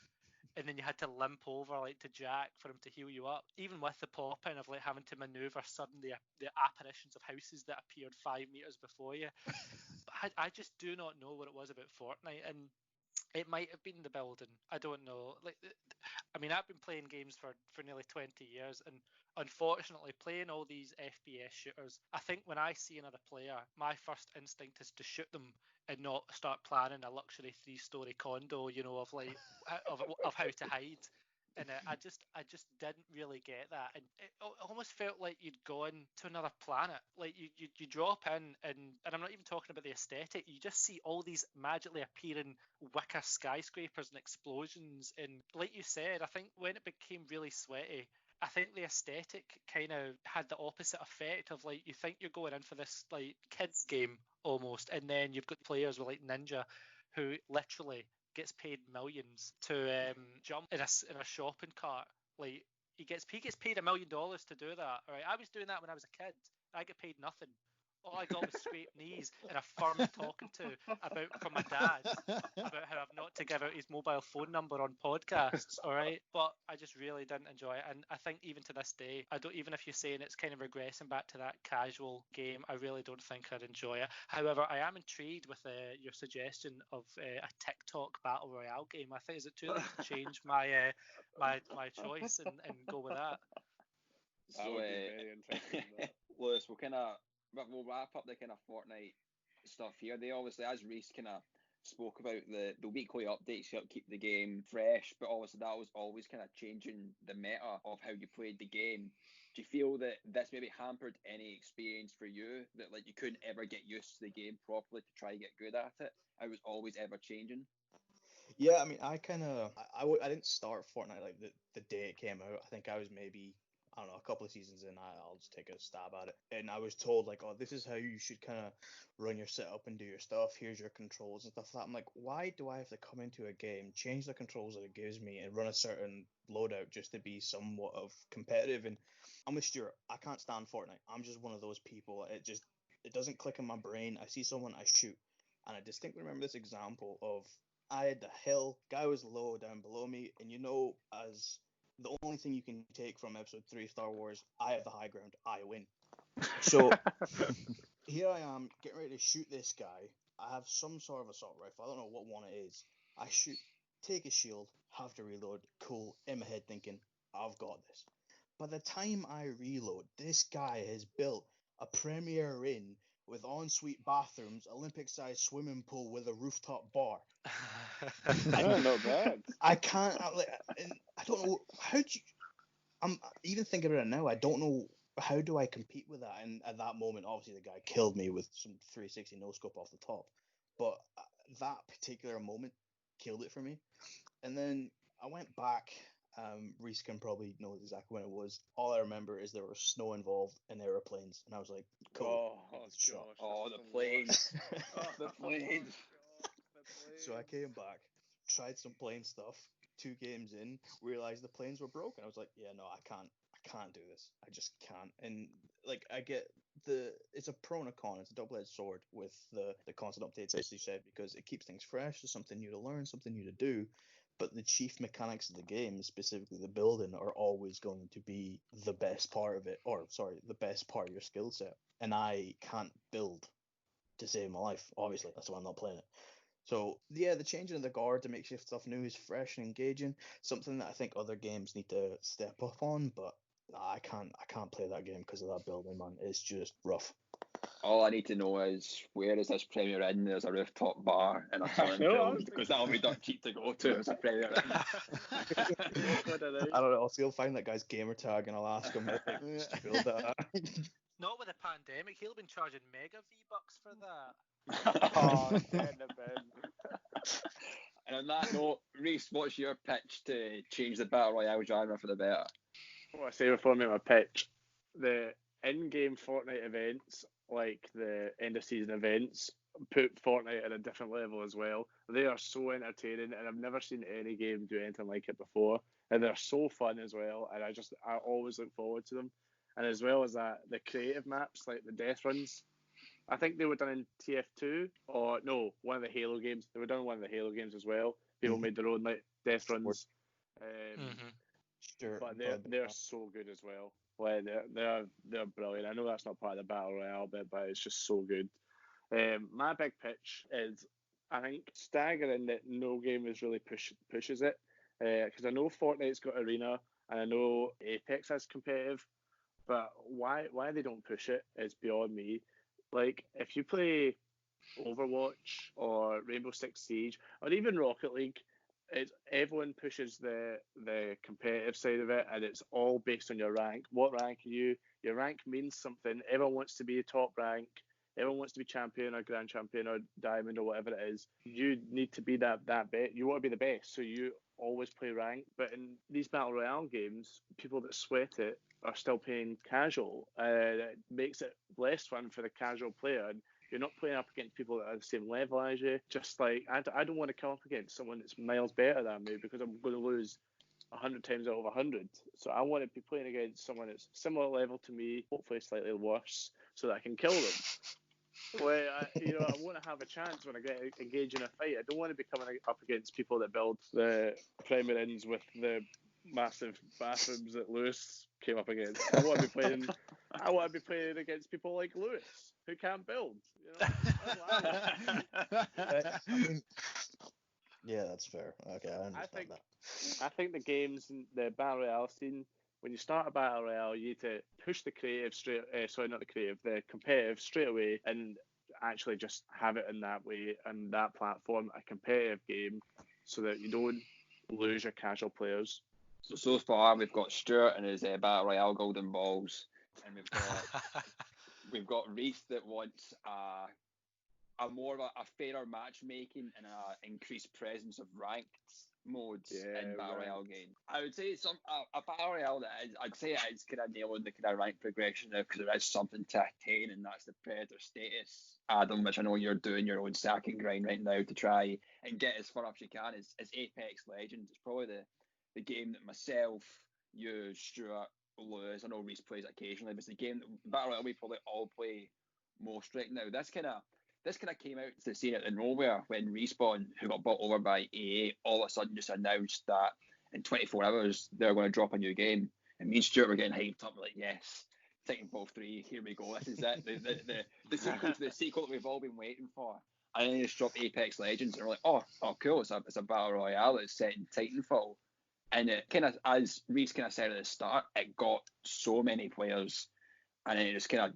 and then you had to limp over like to Jack for him to heal you up. Even with the pop-in of like having to maneuver suddenly the apparitions of houses that appeared 5 meters before you. But I just do not know what it was about Fortnite, and it might have been the building. I don't know. Like, I mean, I've been playing games for nearly 20 years, and unfortunately, playing all these FPS shooters, I think when I see another player, my first instinct is to shoot them and not start planning a luxury 3-story condo, of like of how to hide. And I just didn't really get that, and it almost felt like you'd gone to another planet. Like you drop in, and I'm not even talking about the aesthetic. You just see all these magically appearing wicker skyscrapers and explosions. And like you said, I think when it became really sweaty, I think the aesthetic kind of had the opposite effect of like you think you're going in for this like kids game almost, and then you've got players with like Ninja who literally gets paid millions to jump in a shopping cart. Like he gets paid $1 million to do that. All right, I was doing that when I was a kid. I get paid nothing. All I got was scraped knees and a firm talking to from my dad about how I've not to give out his mobile phone number on podcasts. All right, but I just really didn't enjoy it, and I think even to this day, I don't. Even if you're saying it's kind of regressing back to that casual game, I really don't think I'd enjoy it. However, I am intrigued with your suggestion of a TikTok battle royale game. I think is it too late to change my my choice and go with that? That would be very interesting. Lewis, we'll wrap up the kind of Fortnite stuff here. They obviously, as Rhys kind of spoke about, the weekly updates help keep the game fresh, but obviously that was always kind of changing the meta of how you played the game. Do you feel that this maybe hampered any experience for you, that like you couldn't ever get used to the game properly to try and get good at it? It was always ever changing. Yeah, I mean, I didn't start Fortnite like the day it came out. I think I was maybe, I don't know, a couple of seasons in. I'll just take a stab at it. And I was told like, oh, this is how you should kind of run your setup and do your stuff. Here's your controls and stuff like that. I'm like, why do I have to come into a game, change the controls that it gives me, and run a certain loadout just to be somewhat of competitive? And I'm with Stuart. I can't stand Fortnite. I'm just one of those people. It doesn't click in my brain. I see someone, I shoot. And I distinctly remember this example of I had the hill, guy was low down below me, and as the only thing you can take from episode 3 Star Wars, I have the high ground, I win. So here I am getting ready to shoot this guy. I have some sort of assault rifle. I don't know what one it is. I shoot, take a shield, have to reload. Cool. In my head thinking, I've got this. By the time I reload, this guy has built a Premier Inn with ensuite bathrooms, Olympic-sized swimming pool with a rooftop bar. Not bad. I don't know how do you. I'm even thinking about it now. I don't know how do I compete with that. And at that moment, obviously, the guy killed me with some 360 no scope off the top. But that particular moment killed it for me. And then I went back. Rhys can probably know exactly when it was. All I remember is there was snow involved and airplanes, and I was like, "Cool." Oh gosh. Oh, the planes. The planes. So I came back, tried some plane stuff. 2 games in, realized the planes were broken. I was like, "Yeah, no, I can't do this. I just can't." And like, I get it's a pro and a con. It's a double-edged sword with the constant updates, as you said, because it keeps things fresh. There's something new to learn, something new to do. But the chief mechanics of the game, specifically the building, are always going to be the best part of it, the best part of your skill set. And I can't build to save my life. Obviously, that's why I'm not playing it. So yeah, the changing of the guard to make stuff new is fresh and engaging. Something that I think other games need to step up on, but I can't play that game because of that building, man. It's just rough. All I need to know is where is this Premier Inn? There's a rooftop bar and a swimming pool, because that'll be dirt cheap to go to as a Premier Inn. I don't know. So you'll find that guy's gamer tag and I'll ask him if to build that. Not with the pandemic. He'll been charging mega V-Bucks for that. Oh, get in the bin. And on that note, Rhys, what's your pitch to change the Battle Royale genre for the better? What I say before I make my pitch, the in-game Fortnite events, like the end of season events, put Fortnite at a different level as well. They are so entertaining, and I've never seen any game do anything like it before. And they're so fun as well, and I always look forward to them. And as well as that, the creative maps, like the death runs, I think they were done in TF2, or no, one of the Halo games. They were done in one of the Halo games as well. People made their own like death runs. Sure, but they're so good as well. Like they're brilliant. I know that's not part of the Battle Royale bit, but it's just so good. My big pitch is, I think, staggering that no game is really pushes it, Because I know Fortnite's got arena, and I know Apex has competitive, but why they don't push it is beyond me. Like, if you play Overwatch or Rainbow Six Siege or even Rocket League, everyone pushes the competitive side of it, and it's all based on your rank. What rank are you? Your rank means something. Everyone wants to be top rank. Everyone wants to be champion or grand champion or diamond or whatever it is. You need to be that best. You want to be the best, so you always play rank. But in these battle royale games, people that sweat it are still playing casual. It makes it less fun for the casual player. And you're not playing up against people that are the same level as you. Just like, I don't want to come up against someone that's miles better than me, because I'm going to lose 100 times out of 100. So I want to be playing against someone that's similar level to me, hopefully slightly worse, so that I can kill them. Where I want to have a chance when I get engaged in a fight. I don't want to be coming up against people that build the Premier Inns with the massive bathrooms that Lewis came up against. I want to be playing against people like Lewis who can't build. Yeah, that's fair. Okay, I understand that. I think the games, the battle royale scene, when you start a battle royale, you need to push the creative the competitive straight away, and actually just have it in that way, and that platform, a competitive game, so that you don't lose your casual players. So far we've got Stewart and his battle royale golden balls, and we've got Rhys that wants a more of a fairer matchmaking and a increased presence of ranked modes in battle royale games. I would say a battle royale I'd say it is kind of nailing the kind of rank progression now, because there is something to attain, and that's the Predator status. Adam, which I know you're doing your own sacking grind right now to try and get as far up as you can, is Apex Legends. It's probably the game that myself, you, Stuart, Lewis, I know Rhys plays occasionally, but it's the game that battle royale we probably all play most right now. This kind of came out to the scene out of nowhere when Respawn, who got bought over by EA, all of a sudden just announced that in 24 hours they're going to drop a new game. And me and Stuart were getting hyped up, like, yes, Titanfall 3, here we go, this is it, the sequel that we've all been waiting for. And then they just dropped Apex Legends, and we're like, oh cool, it's a battle royale, it's set in Titanfall. And it kind of, as Rhys kind of said at the start, it got so many players, and then it just kind of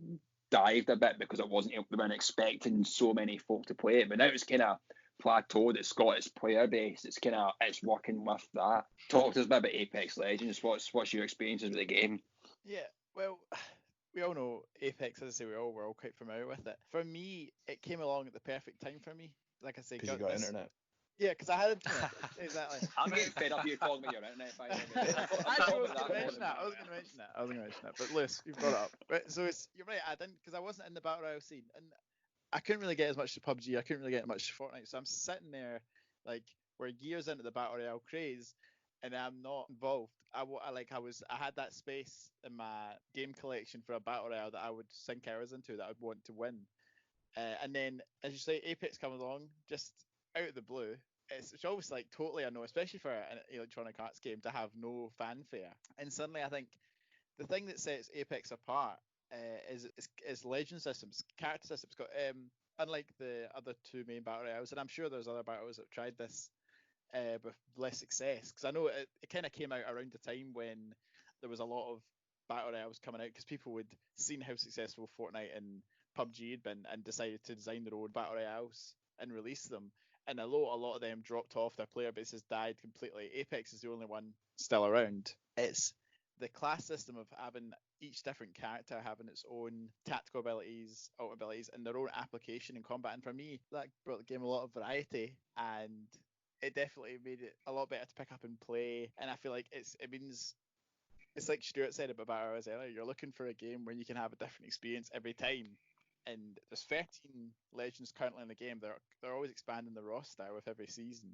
dived a bit because we weren't expecting so many folk to play it. But now it's kind of plateaued. It's got its player base. It's working with that. Talk to us a bit about Apex Legends. What's your experiences with the game? Yeah, well, we all know Apex, as I say, we're all quite familiar with it. For me, it came along at the perfect time for me. Like I say, because you got internet. Yeah, because I had internet. Exactly. I'm getting fed up you calling me your internet, by the way. I was going to mention that. But Lewis, you've brought it up. Right, so you're right, I didn't, because I wasn't in the battle royale scene, and I couldn't really get as much to PUBG, I couldn't really get much to Fortnite, so I'm sitting there, like, we're years into the battle royale craze, and I'm not involved. I had that space in my game collection for a battle royale that I would sink hours into, that I'd want to win. And then, as you say, Apex comes along, just out of the blue. It's always like totally unknown, especially for an Electronic Arts game, to have no fanfare. And suddenly I think the thing that sets Apex apart is legend systems, character systems. Got unlike the other two main battle royales, and I'm sure there's other battle royales that have tried this with less success, because I know it kind of came out around the time when there was a lot of battle royales coming out, because people had seen how successful Fortnite and PUBG had been and decided to design their own battle royales and release them. And a lot of them dropped off, their player bases died completely. Apex is the only one still around. It's the class system of having each different character having its own tactical abilities, ultimate abilities, and their own application in combat. And for me, that brought the game a lot of variety, and it definitely made it a lot better to pick up and play. And I feel like it's like Stuart said about Battle Royale earlier, you're looking for a game where you can have a different experience every time. And there's 13 legends currently in the game. They're always expanding the roster with every season,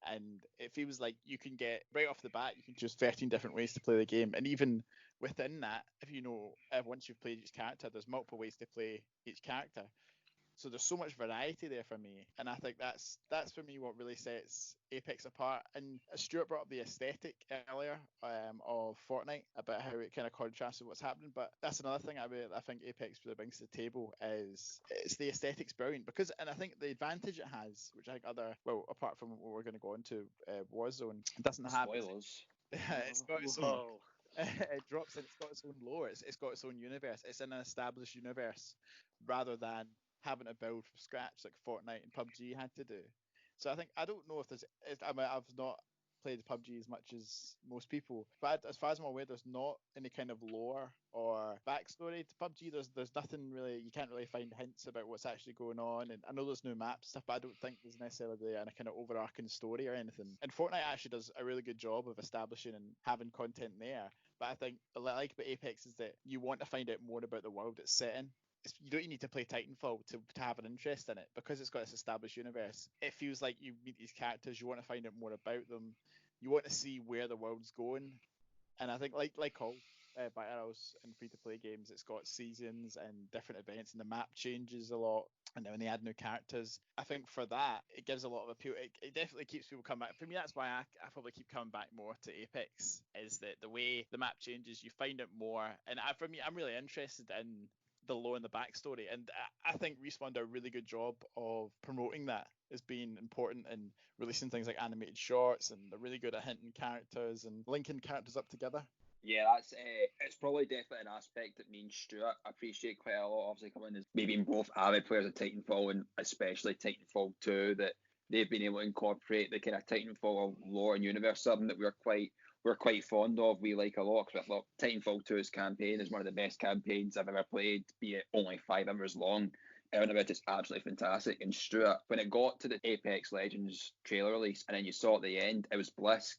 and it feels like you can get right off the bat, you can choose 13 different ways to play the game. And even within that, if once you've played each character, there's multiple ways to play each character. So there's so much variety there for me, and I think that's for me what really sets Apex apart. And Stuart brought up the aesthetic earlier of Fortnite about how it kind of contrasts with what's happening, but that's another thing I think Apex really brings to the table is it's the aesthetic's brilliant and I think the advantage it has, which I think apart from what we're going to go into, Warzone doesn't have. Spoilers. It's got its own. Whoa. It drops in. It's got its own lore. It's got its own universe. It's in an established universe, rather than having to build from scratch like Fortnite and PUBG had to do. So I don't know if there's. I've not played PUBG as much as most people, but as far as I'm aware, there's not any kind of lore or backstory to PUBG. There's nothing really. You can't really find hints about what's actually going on. And I know there's new maps stuff, but I don't think there's necessarily a kind of overarching story or anything. And Fortnite actually does a really good job of establishing and having content there. But I think what I like about Apex is that you want to find out more about the world it's set in. You don't need to play Titanfall to have an interest in it, because it's got this established universe. It feels like you meet these characters, you want to find out more about them, you want to see where the world's going. And I think like all battle royales and free-to-play games, it's got seasons and different events, and the map changes a lot. And then when they add new characters, I think for that, it gives a lot of appeal. It definitely keeps people coming back. For me, that's why I probably keep coming back more to Apex, is that the way the map changes, you find out more. And for me, I'm really interested in the lore and the backstory, and I think Respawn do a really good job of promoting that as being important and releasing things like animated shorts, and they're really good at hinting characters and linking characters up together. Yeah, that's it's probably definitely an aspect that me and Stuart appreciate quite a lot. Obviously, coming as maybe both avid players of Titanfall, and especially Titanfall 2, that they've been able to incorporate the kind of Titanfall lore and universe, something that we're quite fond of. We like a lot, because I thought Titanfall 2's campaign is one of the best campaigns I've ever played, be it only 5 hours long. Everything about it's absolutely fantastic. And Stuart, when it got to the Apex Legends trailer release, and then you saw at the end, it was Blisk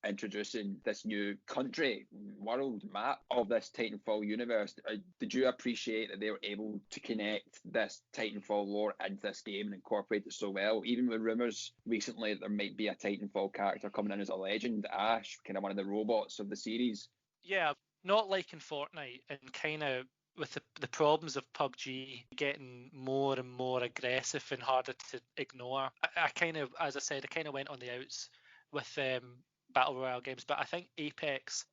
introducing this new country, world map of this Titanfall universe. Did you appreciate that they were able to connect this Titanfall lore into this game and incorporate it so well? Even with rumours recently that there might be a Titanfall character coming in as a legend, Ash, kind of one of the robots of the series. Yeah, not like in Fortnite, and kind of with the problems of PUBG getting more and more aggressive and harder to ignore. I kind of, as I said, I kind of went on the outs with Battle Royale games, but I think Apex,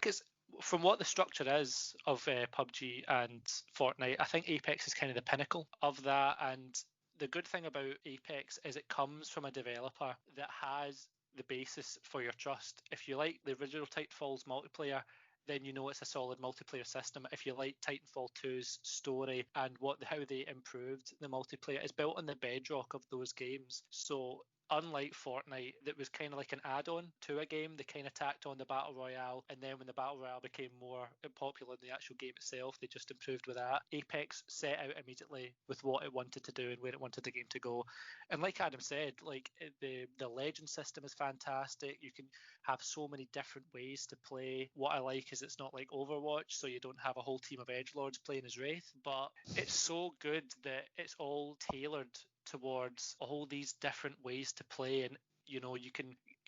it's, from what the structure is of PUBG and Fortnite, I think Apex is kind of the pinnacle of that. And the good thing about Apex is it comes from a developer that has the basis for your trust. If you like the original Titanfall's multiplayer, then you know it's a solid multiplayer system. If you like Titanfall 2's story and how they improved the multiplayer, it's built on the bedrock of those games. So unlike Fortnite, that was kind of like an add-on to a game, they kind of tacked on the Battle Royale, and then when the Battle Royale became more popular in the actual game itself, they just improved with that. Apex set out immediately with what it wanted to do and where it wanted the game to go. And like Adam said, like the legend system is fantastic. You can have so many different ways to play. What I like is it's not like Overwatch, so you don't have a whole team of edgelords playing as Wraith, but it's so good that it's all tailored towards all these different ways to play. And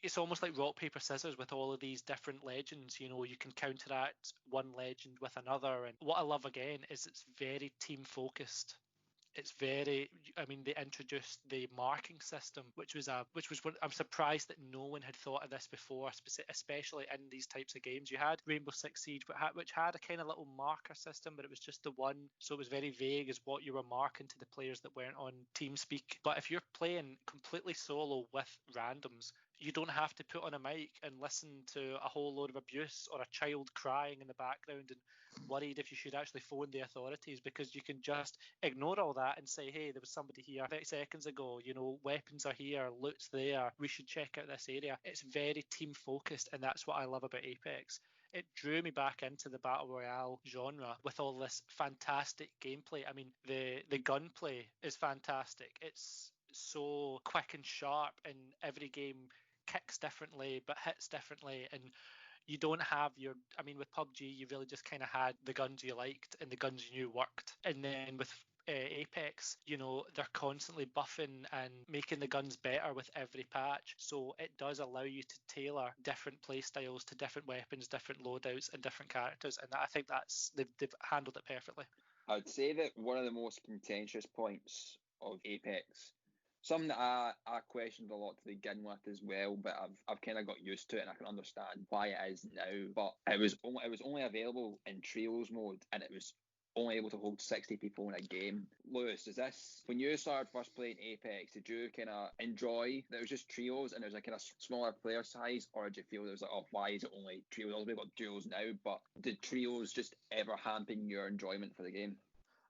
it's almost like rock paper scissors with all of these different legends. You can counteract one legend with another. And what I love again is it's very team focused. It's very, they introduced the marking system, which was what I'm surprised that no one had thought of this before, especially in these types of games. You had Rainbow Six Siege, which had a kind of little marker system, but it was just the one, so it was very vague as what you were marking to the players that weren't on TeamSpeak. But if you're playing completely solo with randoms, you don't have to put on a mic and listen to a whole load of abuse or a child crying in the background and worried if you should actually phone the authorities, because you can just ignore all that and say, hey, there was somebody here 30 seconds ago, weapons are here, loot's there, we should check out this area. It's very team focused, and that's what I love about Apex. It drew me back into the Battle Royale genre with all this fantastic gameplay. The gunplay is fantastic. It's so quick and sharp, and every game kicks differently but hits differently, and you don't have with PUBG you really just kind of had the guns you liked and the guns you knew worked. And then with Apex, they're constantly buffing and making the guns better with every patch, so it does allow you to tailor different play styles to different weapons, different loadouts and different characters, and I think they've handled it perfectly. I'd say that one of the most contentious points of Apex, something that I questioned a lot to begin with as well, but I've kind of got used to it and I can understand why it is now. But it was only available in trios mode, and it was only able to hold 60 people in a game. Lewis, is this, when you started first playing Apex, did you kind of enjoy that it was just trios and there was a kind of smaller player size, or did you feel there was like, oh, why is it only trios? Obviously we've got duos now, but did trios just ever hamper your enjoyment for the game?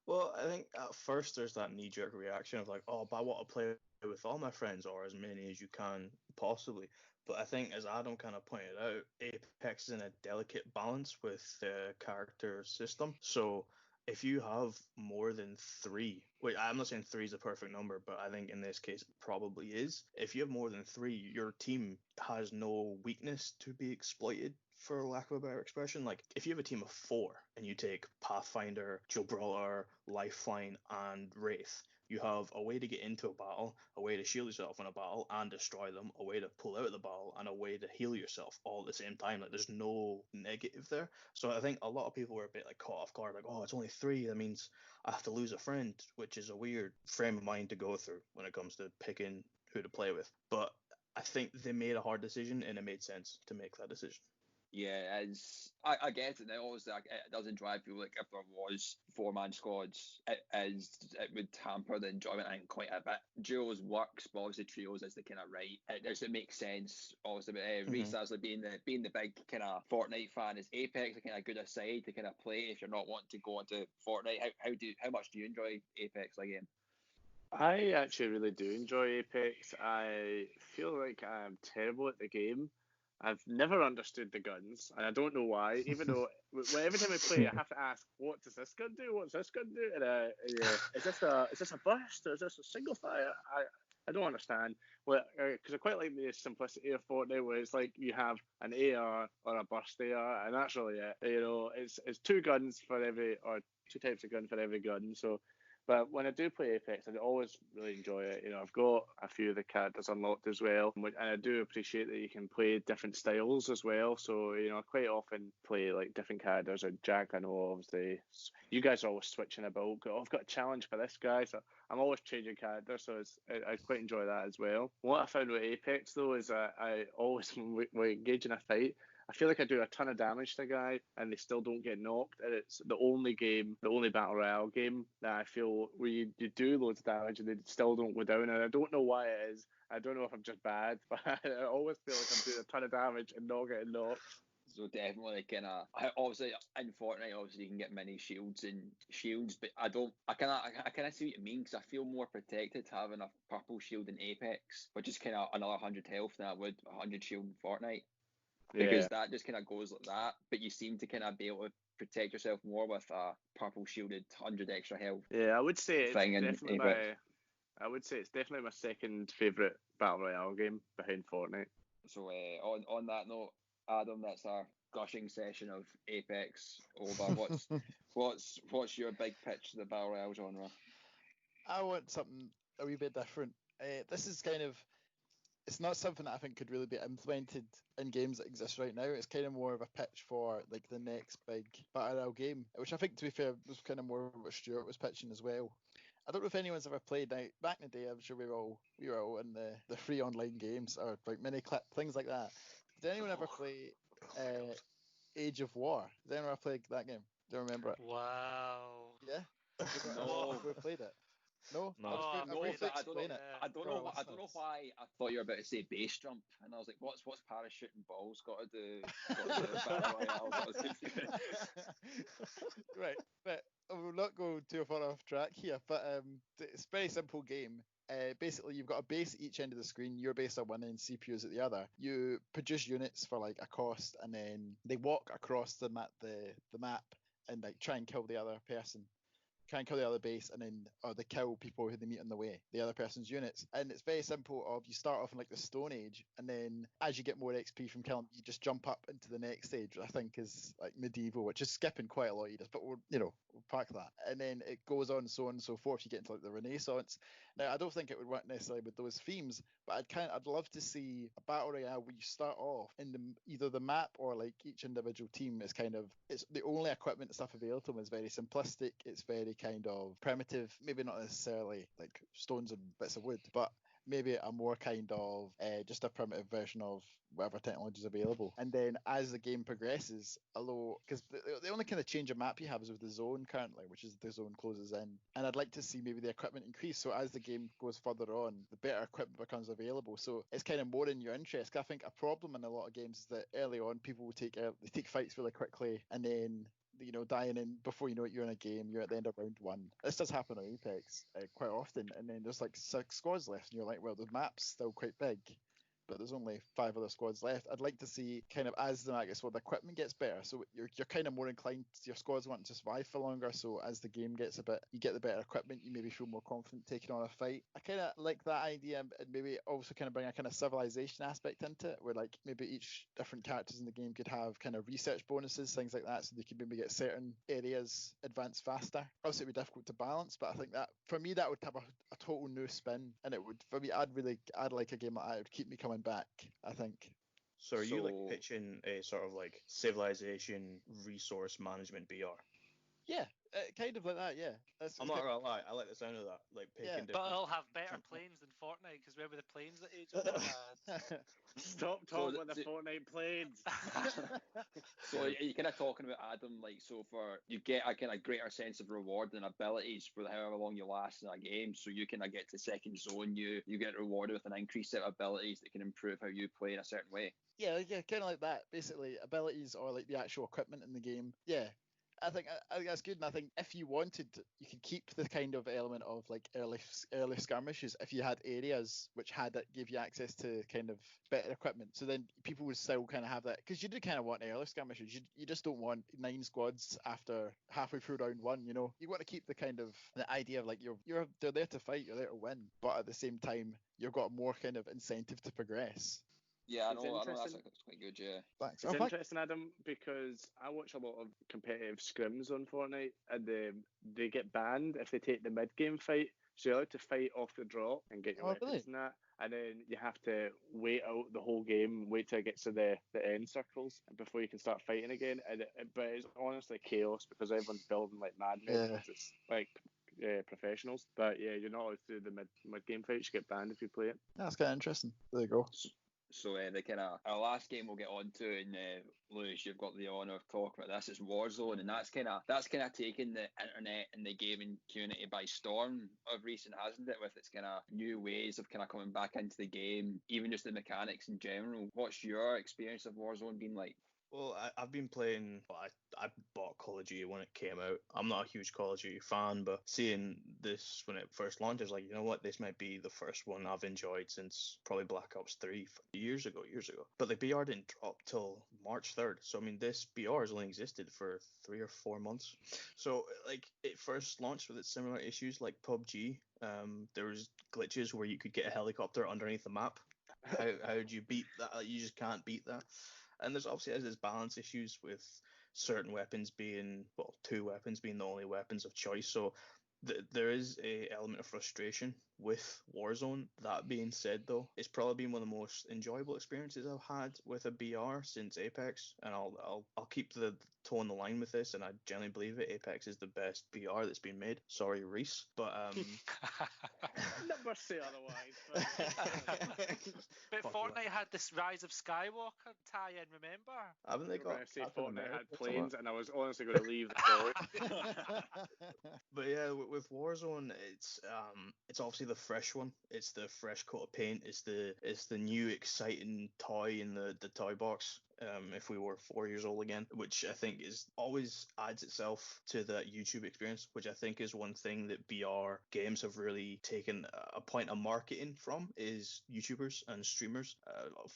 Well, I think at first there's that knee-jerk reaction of like, oh, but I want to play with all my friends or as many as you can possibly. But I think, as Adam kind of pointed out, Apex is in a delicate balance with the character system. So if you have more than 3, wait, I'm not saying 3 is the perfect number, but I think in this case it probably is. If you have more than 3, your team has no weakness to be exploited, for lack of a better expression. Like, if you have a team of 4 and you take Pathfinder, Gibraltar, Lifeline, and Wraith, you have a way to get into a battle, a way to shield yourself in a battle and destroy them, a way to pull out of the battle, and a way to heal yourself all at the same time. Like, there's no negative there. So I think a lot of people were a bit like caught off guard, like, oh, it's only 3, that means I have to lose a friend, which is a weird frame of mind to go through when it comes to picking who to play with. But I think they made a hard decision, and it made sense to make that decision. Yeah, I get it now. Obviously, it doesn't drive people. Like, if there was 4-man squads, it would hamper the enjoyment, I think, quite a bit. Duos works, but obviously trios is the kind of right. It makes sense, obviously. But Rhys, Astley being the big kind of Fortnite fan, is Apex a kind of good aside to kind of play if you're not wanting to go into Fortnite? How much do you enjoy Apex again? I actually really do enjoy Apex. I feel like I'm terrible at the game. I've never understood the guns, and I don't know why. Even though every time I play, I have to ask, "What does this gun do? What's this gun do?" And yeah, is this a burst or is this a single fire? I don't understand. Well, because I quite like the simplicity of Fortnite, where it's like you have an AR or a burst AR, and that's really it. You know, it's 2 guns for every, or 2 types of gun for every gun. So. But when I do play Apex, I always really enjoy it. You know, I've got a few of the characters unlocked as well, and I do appreciate that you can play different styles as well. So, you know, I quite often play like different characters. Or Jack, I know obviously you guys are always switching about. Oh, I've got a challenge for this guy, so I'm always changing characters. So I quite enjoy that as well. What I found with Apex though is I always when we engage in a fight, I feel like I do a ton of damage to a guy and they still don't get knocked. And it's the only battle royale game that I feel where you do loads of damage and they still don't go down. And I don't know why it is. I don't know if I'm just bad, but I always feel like I'm doing a ton of damage and not getting knocked. So definitely obviously in Fortnite, obviously you can get mini shields, but I kind of see what you mean, because I feel more protected having a purple shield in Apex, which is kind of another 100 health than I would 100 shield in Fortnite. Because that just kind of goes like that, but you seem to kind of be able to protect yourself more with a purple shielded 100 extra health. Yeah, I would say it's definitely my second favourite battle royale game behind Fortnite. So on that note, Adam, that's our gushing session of Apex over. What's your big pitch to the battle royale genre? I want something a wee bit different. This is kind of, it's not something that I think could really be implemented in games that exist right now. It's kind of more of a pitch for like the next big battle royale game, which I think, to be fair, was kind of more what Stuart was pitching as well. I don't know if anyone's ever played. Now, back in the day, I'm sure we were all in the free online games or like mini clip, things like that. Did anyone ever play Age of War? Did anyone ever play that game? Do you remember it? Wow. Yeah. No. We played it. No, No. I don't know why I thought you were about to say base jump, and I was like, what's parachuting balls got to do with battle royale? I was confused. Right, but I will not go too far off track here. But it's a very simple game. Basically, you've got a base at each end of the screen. Your base at one end, CPUs at the other. You produce units for like a cost, and then they walk across the map and like try and kill the other person. can kill the other base, and then they kill people who they meet on the way, the other person's units. And it's very simple. Of you start off in like the Stone Age, and then as you get more XP from killing, you just jump up into the next stage, which I think is like medieval, which is skipping quite a lot of years, but we'll pack that. And then it goes on so on and so forth. You get into like the Renaissance. Now I don't think it would work necessarily with those themes, but I'd love to see a battle royale where you start off in either the map or like each individual team is it's the only equipment and stuff available to them is very simplistic. It's very kind of primitive, maybe not necessarily like stones and bits of wood, but maybe a more kind of just a primitive version of whatever technology is available. And then as the game progresses, because the only kind of change of map you have is with the zone currently, which is the zone closes in. And I'd like to see maybe the equipment increase. So as the game goes further on, the better equipment becomes available. So it's kind of more in your interest. I think a problem in a lot of games is that early on people will take fights really quickly, and then dying in before you know it, you're in a game, you're at the end of round one. This does happen on Apex quite often, and then there's like 6 squads left, and you're like, well, the map's still quite big, but there's only 5 other squads left. I'd like to see kind of as the map gets the equipment gets better, so you're kind of more inclined, your squads wanting to survive for longer, so as the game gets you get the better equipment, you maybe feel more confident taking on a fight. I kind of like that idea, and maybe also kind of bring a kind of civilization aspect into it, where like maybe each different characters in the game could have kind of research bonuses, things like that, so they could maybe get certain areas advanced faster. Obviously it'd be difficult to balance, but I think that for me that would have a total new spin, and it would, for me, I'd like a game like that. It would keep me coming back, I think. So are you like pitching a sort of like civilization resource management BR? Yeah, kind of like that, yeah. I'm not gonna lie, I like the sound of that. Like picking different... But it'll have better planes than Fortnite, because remember the planes that Age of had? Stop talking about the Fortnite planes. So you're kind of talking about, Adam, like, so for you get a kind of greater sense of reward and abilities for however long you last in a game. So you kind of get to second zone, you get rewarded with an increased set of abilities that can improve how you play in a certain way. Yeah, kind of like that. Basically, abilities or like the actual equipment in the game. Yeah. I think that's good, and I think if you wanted, you could keep the kind of element of like early skirmishes if you had areas which gave you access to kind of better equipment. So then people would still kind of have that, because you do kind of want early skirmishes. You just don't want 9 squads after halfway through round 1. You want to keep the idea of like they're there to fight, you're there to win, but at the same time you've got more kind of incentive to progress. Yeah, I know that's quite good, yeah. Thanks. It's interesting, Adam, because I watch a lot of competitive scrims on Fortnite, and they get banned if they take the mid-game fight. So you're allowed to fight off the drop and get your weapons and that, and then you have to wait out the whole game, wait till it gets to the end circles before you can start fighting again. But it's honestly chaos, because everyone's building like madmen. Yeah. It's like professionals. But yeah, you're not allowed to do the mid-game fights. You get banned if you play it. That's kind of interesting. There you go. So the kind of our last game we'll get on to, and Lewis, you've got the honour of talking about this. It's Warzone, and that's kind of taken the internet and the gaming community by storm of recent, hasn't it? With its kind of new ways of kind of coming back into the game, even just the mechanics in general. What's your experience of Warzone been like? Well, I've been playing. Well, I bought Call of Duty when it came out. I'm not a huge Call of Duty fan, but seeing this when it first launched, I was like, you know what, this might be the first one I've enjoyed since probably Black Ops 3 years ago. But the BR didn't drop till March 3rd. So I mean, this BR has only existed for 3 or 4 months. So like, it first launched with its similar issues like PUBG. There was glitches where you could get a helicopter underneath the map. How do you beat that? You just can't beat that. And there's obviously balance issues with certain weapons being, 2 weapons being the only weapons of choice. So there is a element of frustration with Warzone. That being said, though, it's probably been one of the most enjoyable experiences I've had with a BR since Apex, and I'll keep the toe on the line with this, and I genuinely believe it. Apex is the best BR that's been made. Sorry, Rhys, but never say otherwise. But Fortnite had this Rise of Skywalker tie-in, remember? Haven't they got? I say Fortnite had planes, and I was honestly going to leave the story. But yeah, with Warzone, it's obviously the fresh one. It's the fresh coat of paint. It's the new exciting toy in the toy box. If we were 4 years old again, which I think is always adds itself to that YouTube experience, which I think is one thing that BR games have really taken a point of marketing from, is YouTubers and streamers.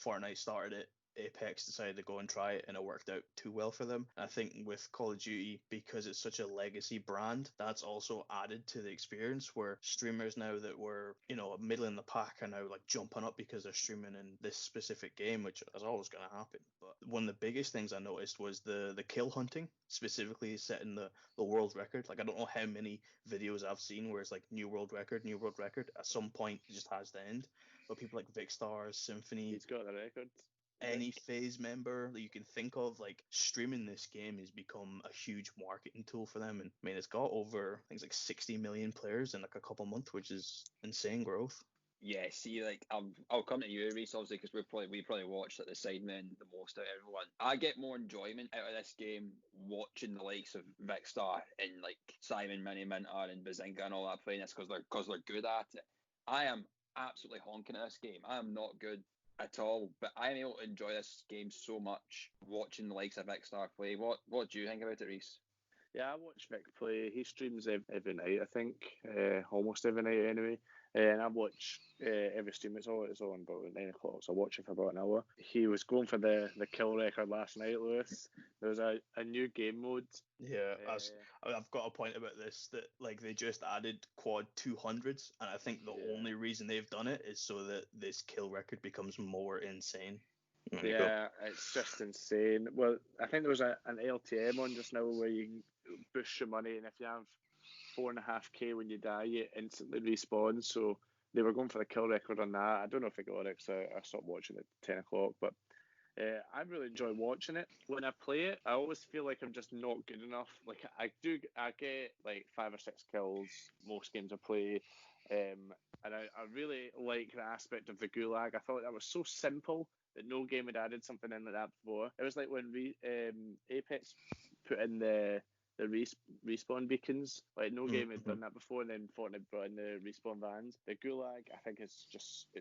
Fortnite started it. Apex decided to go and try it, and it worked out too well for them. I think with Call of Duty, because it's such a legacy brand, that's also added to the experience, where streamers now that were, middle in the pack are now like jumping up because they're streaming in this specific game, which is always going to happen. But one of the biggest things I noticed was the kill hunting, specifically setting the world record. Like, I don't know how many videos I've seen where it's like new world record. At some point, it just has to end. But people like Vikstars, Symphony, He's got the record. any phase member that you can think of, like, streaming this game has become a huge marketing tool for them. And I mean, it's got over, I think it's like 60 million players in like a couple months, which is insane growth. Yeah, see, like I'll come to you, Rhys, obviously, because we probably watched at the Sidemen the most out of everyone. I get more enjoyment out of this game watching the likes of Vikkstar and like Simon Mini Minter and Bazinga and all that playing this because they're good at it. I am absolutely honking at this game. I am not good at all, but I am able to enjoy this game so much watching the likes of Vikkstar play. What do you think about it, Rhys? Yeah, I watch Vic play. He streams every night, I think, almost every night anyway. And I watch every stream. It's on about 9 o'clock, so I watch it for about an hour. He was going for the kill record last night, Lewis. There was a new game mode. Yeah, I've got a point about this, that like they just added quad 200s, and I think the only reason they've done it is so that this kill record becomes more insane. Yeah, it's just insane. Well, I think there was an LTM on just now where you can boost your money, and if you have 4.5k when you die, you instantly respawn. So they were going for the kill record on that. I don't know if it got it, because I stopped watching at 10 o'clock, but I really enjoy watching it. When I play it, I always feel like I'm just not good enough. Like I get like 5 or 6 kills most games I play, and I really like the aspect of the gulag. I thought that was so simple that no game had added something in like that before. It was like when Apex put in the respawn beacons. Like no game had done that before, and then Fortnite brought in the respawn vans. The gulag, I think, it's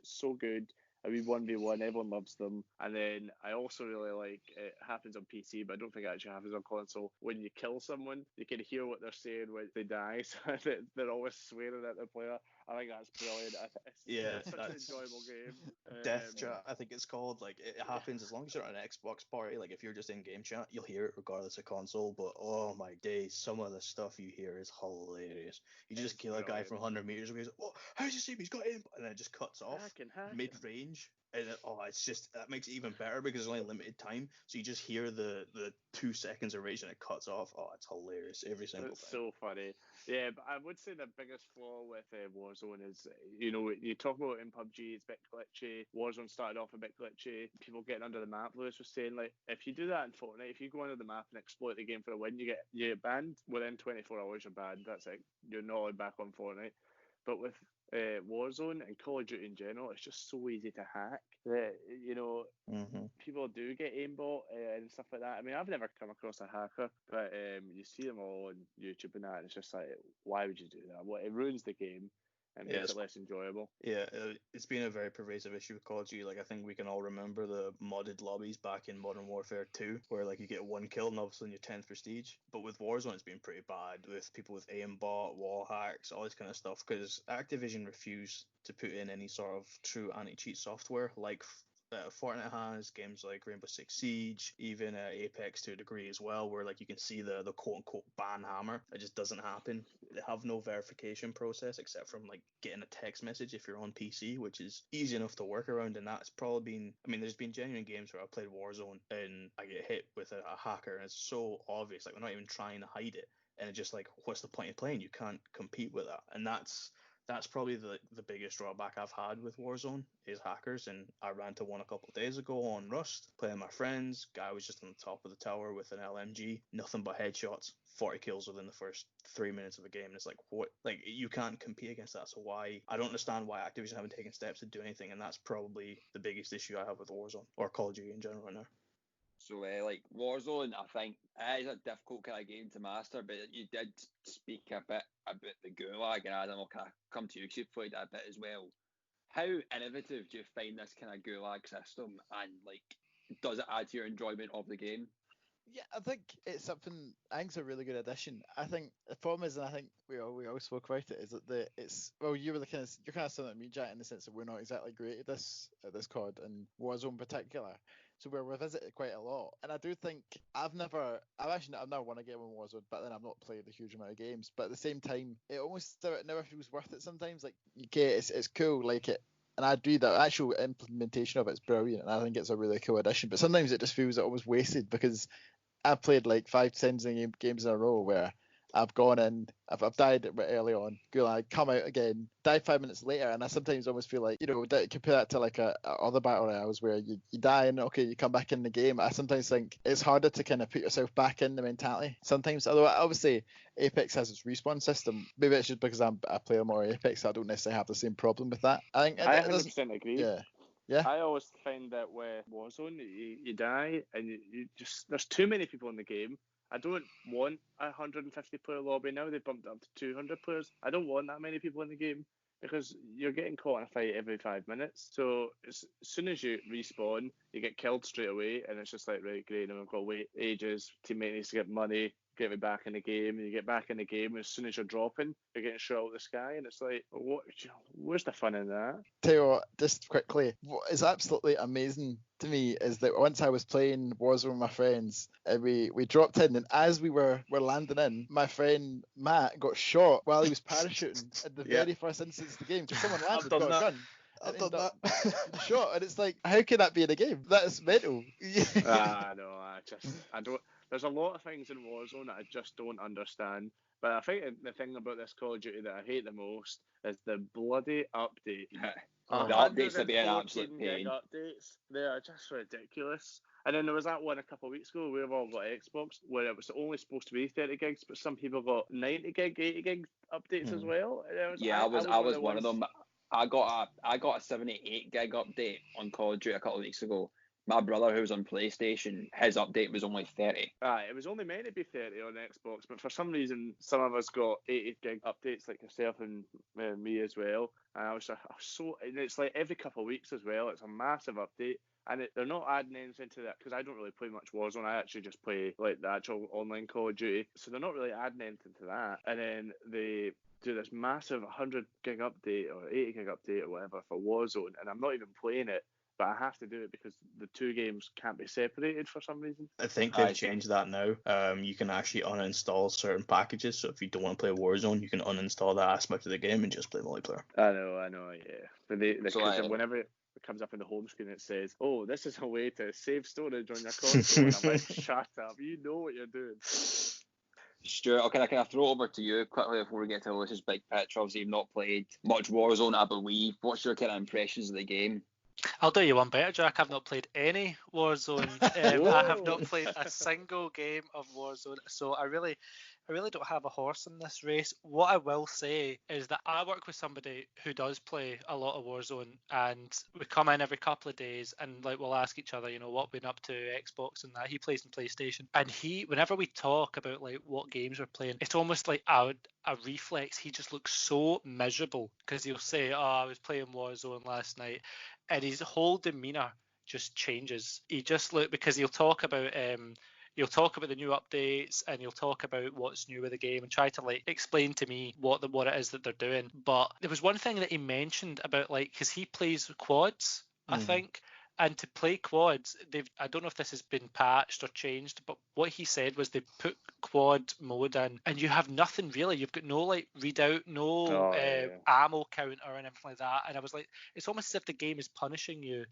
so good. A wee 1v1, everyone loves them. And then I also really like, it happens on PC, but I don't think it actually happens on console. When you kill someone, you can hear what they're saying when they die, so they're always swearing at their player. I think that's brilliant. It's such an enjoyable game. Death chat, I think it's called. Like, it happens as long as you're on an Xbox party. Like, if you're just in game chat, you'll hear it regardless of console. But oh my days, some of the stuff you hear is hilarious. You just kill a guy from 100 meters away. He's like, "Oh, how's he see me? He's got aim," and then it just cuts off mid range. And it's just, that makes it even better because it's only limited time. So you just hear the 2 seconds of rage and it cuts off. Oh, it's hilarious every single time. It's so funny. Yeah, but I would say the biggest flaw with Warzone is, you talk about in PUBG, it's a bit glitchy. Warzone started off a bit glitchy. People getting under the map. Lewis was saying, like, if you do that in Fortnite, if you go under the map and exploit the game for a win, you get banned. Within 24 hours, you're banned. That's it. You're not allowed back on Fortnite. But with Warzone and Call of Duty in general, it's just so easy to hack that people do get aimbot and stuff like that. I mean, I've never come across a hacker, but you see them all on YouTube and that, and it's just like, why would you do that? Well, it ruins the game and makes it less enjoyable. Yeah, it's been a very pervasive issue with Call of Duty. Like, I think we can all remember the modded lobbies back in Modern Warfare 2, where like you get 1 kill and all of a sudden you're 10th prestige. But with Warzone, it's been pretty bad with people with aimbot, wall hacks, all this kind of stuff, because Activision refused to put in any sort of true anti-cheat software like Fortnite has, games like Rainbow Six Siege, even Apex to a degree as well, where like you can see the quote-unquote ban hammer. It just doesn't happen. They have no verification process except from like getting a text message if you're on PC, which is easy enough to work around. And that's probably been, I mean, there's been genuine games where I've played Warzone and I get hit with a hacker and it's so obvious, like we're not even trying to hide it, and it's just like, what's the point of playing? You can't compete with that. And that's probably the biggest drawback I've had with Warzone is hackers. And I ran into one a couple of days ago on Rust, playing with my friends. Guy was just on the top of the tower with an LMG, nothing but headshots, 40 kills within the first 3 minutes of the game. And it's like, what? Like, you can't compete against that. So why? I don't understand why Activision haven't taken steps to do anything. And that's probably the biggest issue I have with Warzone, or Call of Duty in general right now. So, like, Warzone, I think it is a difficult kind of game to master, but you did speak a bit about the gulag, and Adam, will kind of come to you because you've played that a bit as well. How innovative do you find this kind of gulag system, and, like, does it add to your enjoyment of the game? Yeah, I think it's something. I think it's a really good addition. I think the problem is, and I think we all spoke about it, is that you're kind of similar to me, Jack, in the sense that we're not exactly great at this COD and Warzone in particular. So we're revisited quite a lot, and I do think I've never won a game in Warzone, but then I've not played a huge amount of games. But at the same time, it never feels worth it sometimes. Like you get it's cool, like it. And I agree that actual implementation of it's brilliant, and I think it's a really cool addition. But sometimes it just feels almost wasted because I've played like 5 games in a row where I've gone in, I've died early on, I come out again, die 5 minutes later, and I sometimes almost feel like, compare that to like a other battle royales where you die and okay, you come back in the game. I sometimes think it's harder to kind of put yourself back in the mentality sometimes. Although obviously Apex has its respawn system. Maybe it's just because I play more Apex, so I don't necessarily have the same problem with that. I think I it doesn't. 100% agree. Yeah. I always find that with Warzone, you die and you just there's too many people in the game. I don't want a 150 player lobby now. They bumped it up to 200 players. I don't want that many people in the game because you're getting caught in a fight every 5 minutes. So as soon as you respawn, you get killed straight away, and it's just like, right, great, and we've got to wait ages. Teammate needs to get money, get me back in the game, and you get back in the game, and as soon as you're dropping, you're getting shot out of the sky, and it's like, where's the fun in that? Tell you what, just quickly, what is absolutely amazing to me is that once I was playing Warzone with my friends, we dropped in, and as we were landing in, my friend Matt got shot while he was parachuting at the very first instance of the game. Because someone landed, got a gun. I've done that. Shot, and it's like, how can that be in a game? That's mental. No, I don't. There's a lot of things in Warzone that I just don't understand. But I think the thing about this Call of Duty that I hate the most is the bloody update. The updates have been an absolute 114 pain. gig updates. They are just ridiculous. And then there was that one a couple of weeks ago. We've all got Xbox where it was only supposed to be 30 gigs, but some people got 90 gig, 80 gig updates as well. And I was one of them. I got a 78 gig update on Call of Duty a couple of weeks ago. My brother, who was on PlayStation, his update was only 30. It was only meant to be 30 on Xbox, but for some reason, some of us got 80 gig updates, like yourself and me as well. And I was so, and it's like every couple of weeks as well. It's a massive update. And they're not adding anything to that because I don't really play much Warzone. I actually just play like the actual online Call of Duty. So they're not really adding anything to that. And then they do this massive 100 gig update or 80 gig update or whatever for Warzone, and I'm not even playing it. But I have to do it because the two games can't be separated for some reason. I think they've changed that now. You can actually uninstall certain packages. So if you don't want to play Warzone, you can uninstall that aspect of the game and just play multiplayer. I know, yeah. But whenever it comes up in the home screen, it says, "Oh, this is a way to save storage on your console." And I'm like, "Shut up! You know what you're doing." Stuart, can I throw it over to you quickly before we get to Lewis's big picture? Obviously, you've not played much Warzone, I believe. What's your kind of impressions of the game? I'll do you one better, Jack. I've not played any Warzone. I have not played a single game of Warzone, so I really don't have a horse in this race. What I will say is that I work with somebody who does play a lot of Warzone, and we come in every couple of days and like we'll ask each other, what we've been up to, Xbox and that. He plays on PlayStation, and whenever we talk about like what games we're playing, it's almost like a reflex. He just looks so miserable because he'll say, "Oh, I was playing Warzone last night," and his whole demeanor just changes. He just because he'll talk about the new updates and you'll talk about what's new with the game and try to like explain to me what it is that they're doing. But there was one thing that he mentioned about because he plays quads, I think. And to play quads, I don't know if this has been patched or changed, but what he said was they put quad mode in and you have nothing really. You've got no like readout, no ammo count or anything like that. And I was like, it's almost as if the game is punishing you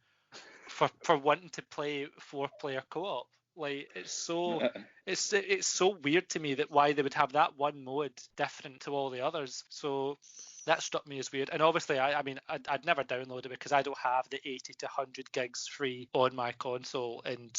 for wanting to play 4-player co-op. Like it's so weird to me that why they would have that one mode different to all the others. So that struck me as weird. And obviously, I'd never download it because I don't have the 80 to 100 gigs free on my console. And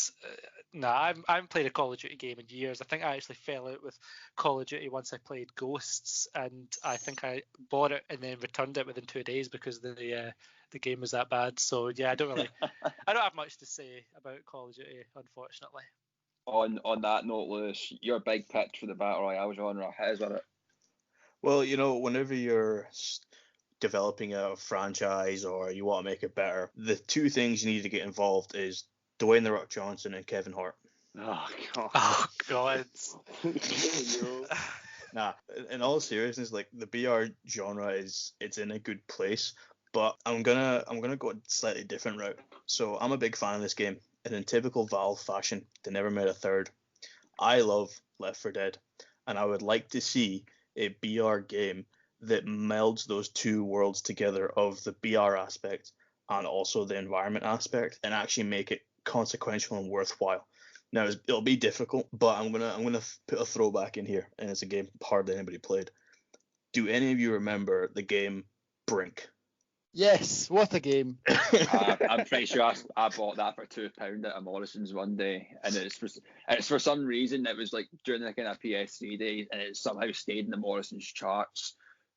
I haven't played a Call of Duty game in years. I think I actually fell out with Call of Duty once I played Ghosts, and I think I bought it and then returned it within 2 days because the game was that bad. So yeah, I don't have much to say about Call of Duty, unfortunately. On that note, Lewis, your big pitch for the Battle Royale genre, hit us with it. Well, whenever you're developing a franchise or you want to make it better, the two things you need to get involved is Dwayne "The Rock" Johnson and Kevin Hart. Oh god. Oh God. No. Nah, in all seriousness, like the BR genre it's in a good place, but I'm gonna go a slightly different route. So I'm a big fan of this game, and in typical Valve fashion, they never made a third. I love Left 4 Dead, and I would like to see a BR game that melds those two worlds together of the BR aspect and also the environment aspect, and actually make it consequential and worthwhile. Now it'll be difficult, but I'm gonna put a throwback in here, and it's a game hardly anybody played. Do any of you remember the game Brink? Yes, what a game. I'm pretty sure I bought that for £2 at a Morrison's one day, and it's for some reason it was like during the kind of PS3 days, and it somehow stayed in the Morrison's charts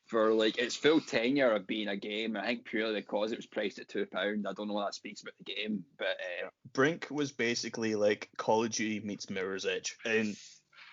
for like its full tenure of being a game. I think purely because it was priced at £2. I don't know what that speaks about the game, but Brink was basically like Call of Duty meets Mirror's Edge, and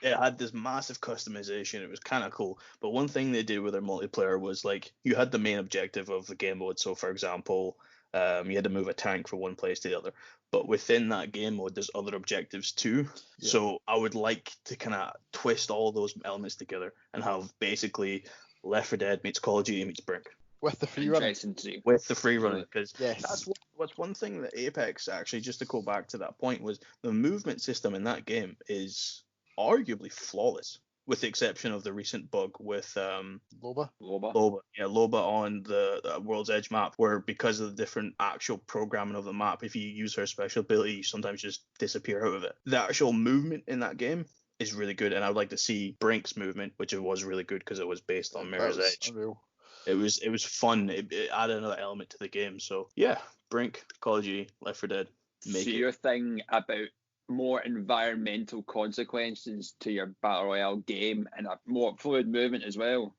it had this massive customization. It was kind of cool. But one thing they did with their multiplayer was like you had the main objective of the game mode. So, for example, you had to move a tank from one place to the other. But within that game mode, there's other objectives too. Yeah. So I would like to kind of twist all those elements together and have basically Left 4 Dead meets Call of Duty meets Brink With the free running. interesting to see. with the free running, because Yes. that's what's one thing that Apex actually, just to go back to that point, was the movement system in that game is arguably flawless, with the exception of the recent bug with Loba. Loba on the World's Edge map, where because of the different actual programming of the map, if you use her special ability, you sometimes just disappear out of it. The actual movement in that game is really good, and I would like to see Brink's movement, which it was really good because it was based on Mirror's That was Edge. unreal. It was fun. It added another element to the game. So yeah, Brink, Call of Duty, Left 4 Dead, make So it. your thing about more environmental consequences to your battle royale game and a more fluid movement as well.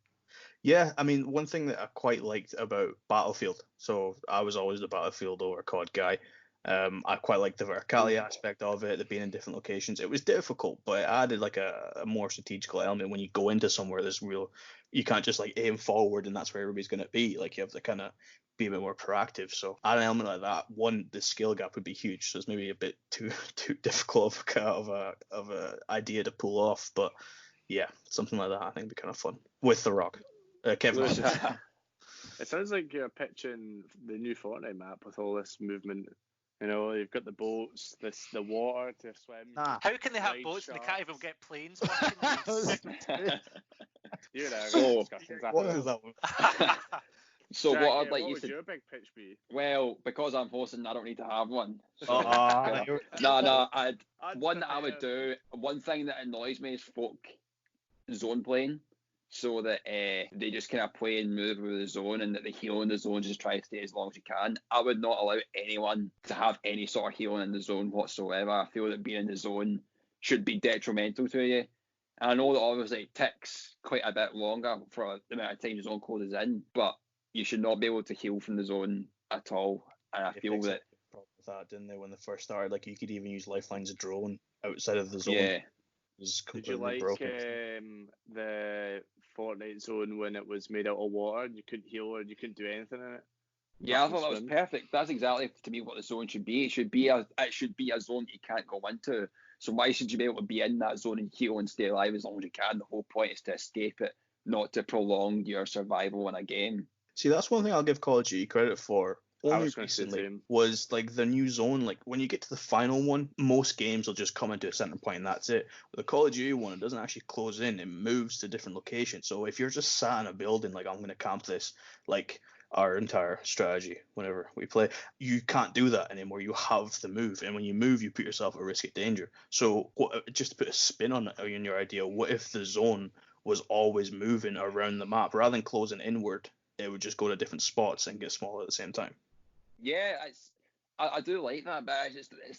Yeah, I mean, one thing that I quite liked about Battlefield, so I was always the Battlefield over COD guy. I quite liked the verticality aspect of it, the being in different locations. It was difficult, but it added like a more strategical element. When you go into somewhere, you can't just like aim forward and that's where everybody's going to be. Like you have to kind of be a bit more proactive. So add an element like that. One, the skill gap would be huge, so it's maybe a bit too difficult of a idea to pull off. But yeah, something like that I think would be kind of fun with The Rock. Kevin. Lewis, it sounds like you're pitching the new Fortnite map with all this movement. You know, you've got the boats, the water to swim. Nah. How can they have Ride boats and they can't even sharks. get planes working? You know, So- discussions What after is that. that one? So Jack, what I'd like what you would to your big pitch be? well, because I'm hosting, I don't need to have one. So, Uh, no, I'd one that I would prepare- do. One thing that annoys me is folk zone playing, so that they just kind of play and move with the zone, and that the heal in the zone just try to stay as long as you can. I would not allow anyone to have any sort of healing in the zone whatsoever. I feel that being in the zone should be detrimental to you. And I know that obviously it ticks quite a bit longer for the amount of time the zone code is in, but you should not be able to heal from the zone at all. And I feel Apex had that, a problem with that, didn't they, when they first started? Like you could even use Lifeline's drone outside of the zone. yeah, It was Did you completely like broken. the Fortnite zone when it was made out of water and you couldn't heal or you couldn't do anything in it? yeah, I Nothing thought that was swim. perfect. That's exactly to me what the zone should be. It should be a zone you can't go into. So why should you be able to be in that zone and heal and stay alive as long as you can? The whole point is to escape it, not to prolong your survival in a game. See, that's one thing I'll give Call of Duty credit for. I Only was gonna say the recently same. was like the new zone. Like when you get to the final one, most games will just come into a center point and that's it. But the Call of Duty one, it doesn't actually close in; it moves to different locations. So if you're just sat in a building, like I'm going to camp this, like our entire strategy whenever we play, you can't do that anymore. You have to move, and when you move, you put yourself at risk of danger. So just to put a spin on it, in your idea, what if the zone was always moving around the map rather than closing inward? It would just go to different spots and get smaller at the same time. Yeah, I do like that, but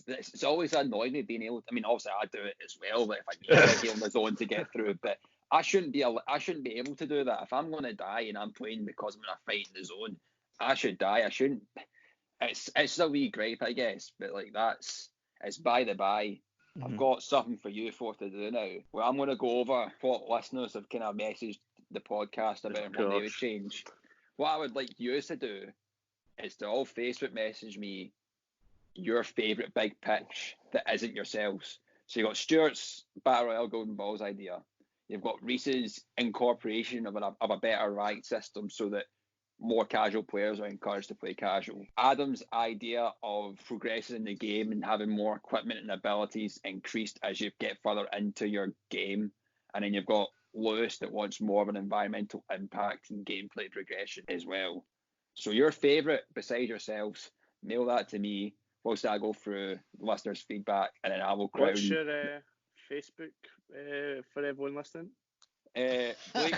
it's always annoyed me being able to, I mean, obviously I do it as well, but if I need to heal on the zone to get through, but I shouldn't be able to do that. If I'm going to die and I'm playing because I'm in a fight in the zone, I should die. I shouldn't. It's a wee gripe, I guess, but like it's by the by. I've got something for you four to do now. Well, I'm going to go over what listeners have kind of messaged the podcast about and what they would Gosh. change. What I would like you to do is to all Facebook message me your favourite big pitch that isn't yourselves. So you've got Stewart's Battle Royale Golden Balls idea. You've got Rhys's incorporation of a better rank system so that more casual players are encouraged to play casual. Adam's idea of progressing in the game and having more equipment and abilities increased as you get further into your game. And then you've got Lewis that wants more of an environmental impact and gameplay progression as well. So your favourite besides yourselves, mail that to me whilst I go through listeners' feedback, and then I will crown. What's your Facebook for everyone listening? Blake.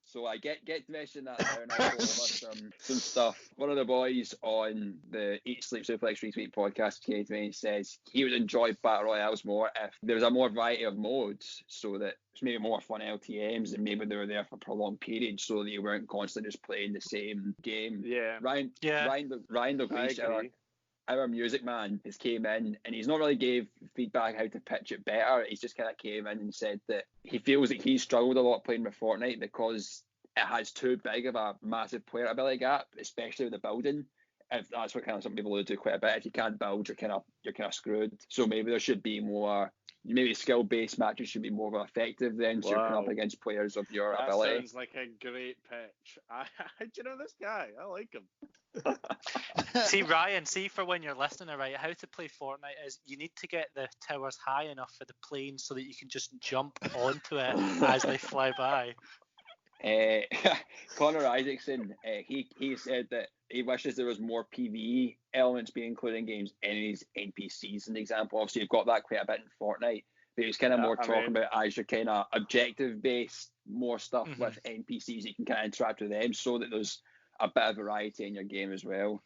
So I get to mention that there, and I'll go over some stuff. One of the boys on the Eat Sleep Suplex Retweet podcast came to me and says he would enjoy Battle Royales more if there was a more variety of modes, so that it's maybe more fun LTMs, and maybe they were there for prolonged periods, so that you weren't constantly just playing the same game. Yeah. Ryan I our music man has came in, and he's not really gave feedback how to pitch it better. He's just kind of came in and said that he feels that he's struggled a lot playing with Fortnite because it has too big of a massive player ability gap, especially with the building. If that's what kind of some people will do quite a bit. If you can't build, you're kind of screwed. So maybe there should be more. Maybe skill-based matches should be more effective then, so you're coming up against players of your ability. That sounds like a great pitch. Do you know this guy? I like him. See, Ryan, for when you're listening, right, how to play Fortnite is you need to get the towers high enough for the planes so that you can just jump onto it as they fly by. Connor Isaacson, he said that he wishes there was more PvE elements being included in games, enemies, NPCs, an example. Obviously, you've got that quite a bit in Fortnite, but he was kind of more talking about as your kind of objective-based, more stuff with NPCs, you can kind of interact with them so that there's a bit of variety in your game as well.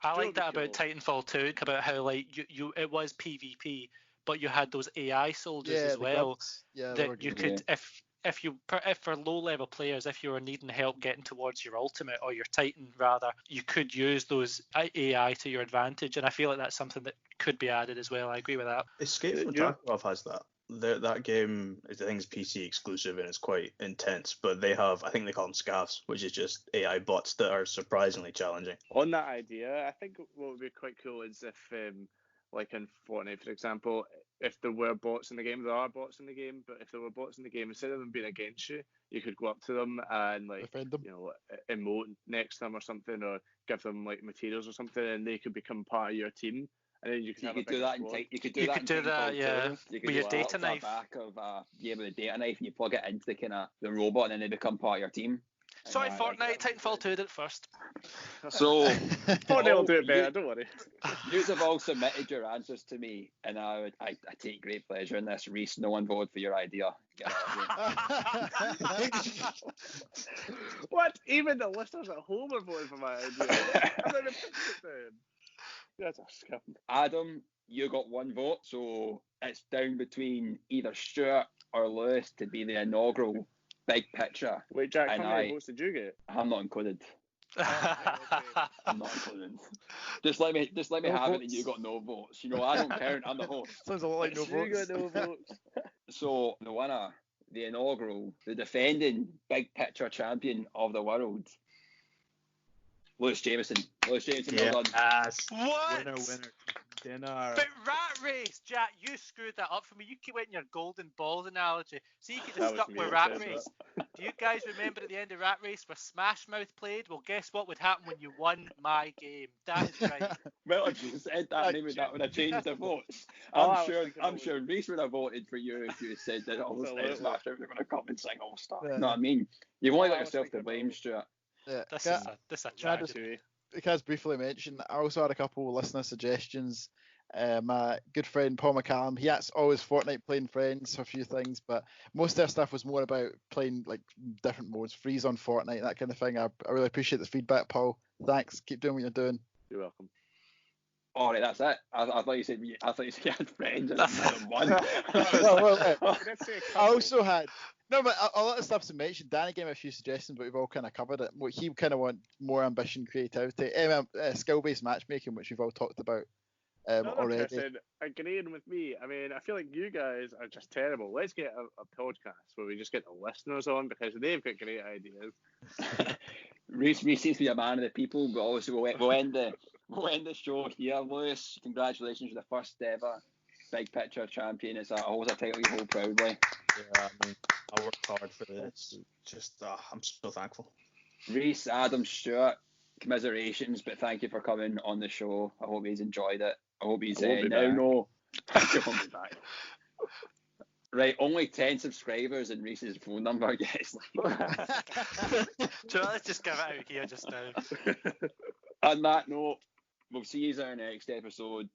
I like that about Titanfall 2, about how like you it was PvP, but you had those AI soldiers as well that you could if for low level players, if you were needing help getting towards your ultimate or your Titan rather, you could use those AI to your advantage, and I feel like that's something that could be added as well. I agree with that. Escape from Tarkov has that. That game, I think, is PC exclusive and it's quite intense, but they have, I think they call them scavs, which is just AI bots that are surprisingly challenging. On that idea, I think what would be quite cool is if, like in Fortnite, for example, if there were bots in the game, there are bots in the game, but if there were bots in the game, instead of them being against you, you could go up to them and like, emote next to them or something, or give them like materials or something, and they could become part of your team. And then you could do that with your data knife. Back of with a data knife, and you plug it into the kind of the robot, and then they become part of your team. Sorry, Fortnite, Titanfall 2 did it first. So Fortnite will do it better. Don't worry. You have all submitted your answers to me, and I take great pleasure in this. Rhys, no one voted for your idea. What? Even the listeners at home are voting for my idea. I'm going to pitch it then. That's a scum. Adam, you got one vote, so it's down between either Stuart or Lewis to be the inaugural big picture. Wait, Jack, how many votes did you get? I'm not included. I'm not included. Just let me have it that you got no votes. You know, I don't count. I'm the host. Sounds a lot like no votes. You got no votes. So the winner, the inaugural, the defending big picture champion of the world, Lewis Jameson. Well done. Yes. What? Winner. Dinner. But Rat Race, Jack, you screwed that up for me. You keep went your golden balls analogy. So you could have stuck with Rat Race. Do you guys remember at the end of Rat Race where Smash Mouth played? Well, guess what would happen when you won my game? That is right. Well, if you said that, maybe that would have changed the votes. I'm sure Rhys would have voted for you if you said that all those Smash Mouth were going to come and sing All Star. You know what I mean? You've only got yourself to blame, Stuart. Yeah. This is a tragedy. As briefly mentioned, I also had a couple of listener suggestions. My good friend Paul McCallum, he has always Fortnite playing friends for a few things, but most of their stuff was more about playing like different modes, freeze on Fortnite, that kind of thing. I really appreciate the feedback, Paul. Thanks. Keep doing what you're doing. You're welcome. All right, that's it. I thought you said you had friends and one. I also had. No, but a lot of stuff's been mentioned. Danny gave me a few suggestions, but we've all kind of covered it. He kind of want more ambition, creativity, skill-based matchmaking, which we've all talked about already. Person agreeing with me. I mean, I feel like you guys are just terrible. Let's get a podcast where we just get the listeners on because they've got great ideas. Rhys seems to be a man of the people, but also we'll end we'll end the show here. Lewis, congratulations for the first ever Big Picture champion. It's a title you hold proudly. Yeah, I mean, I worked hard for this. Just, I'm so thankful. Rhys, Adam, Stewart, commiserations, but thank you for coming on the show. I hope he's enjoyed it. I hope he's won't be now back. know. He won't be back. Right, only 10 subscribers and Rhys's phone number gets Let's just give it out here just now. On that note, we'll see you in our next episode.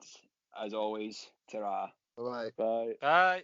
As always, ta-ra. Bye. Bye. Bye.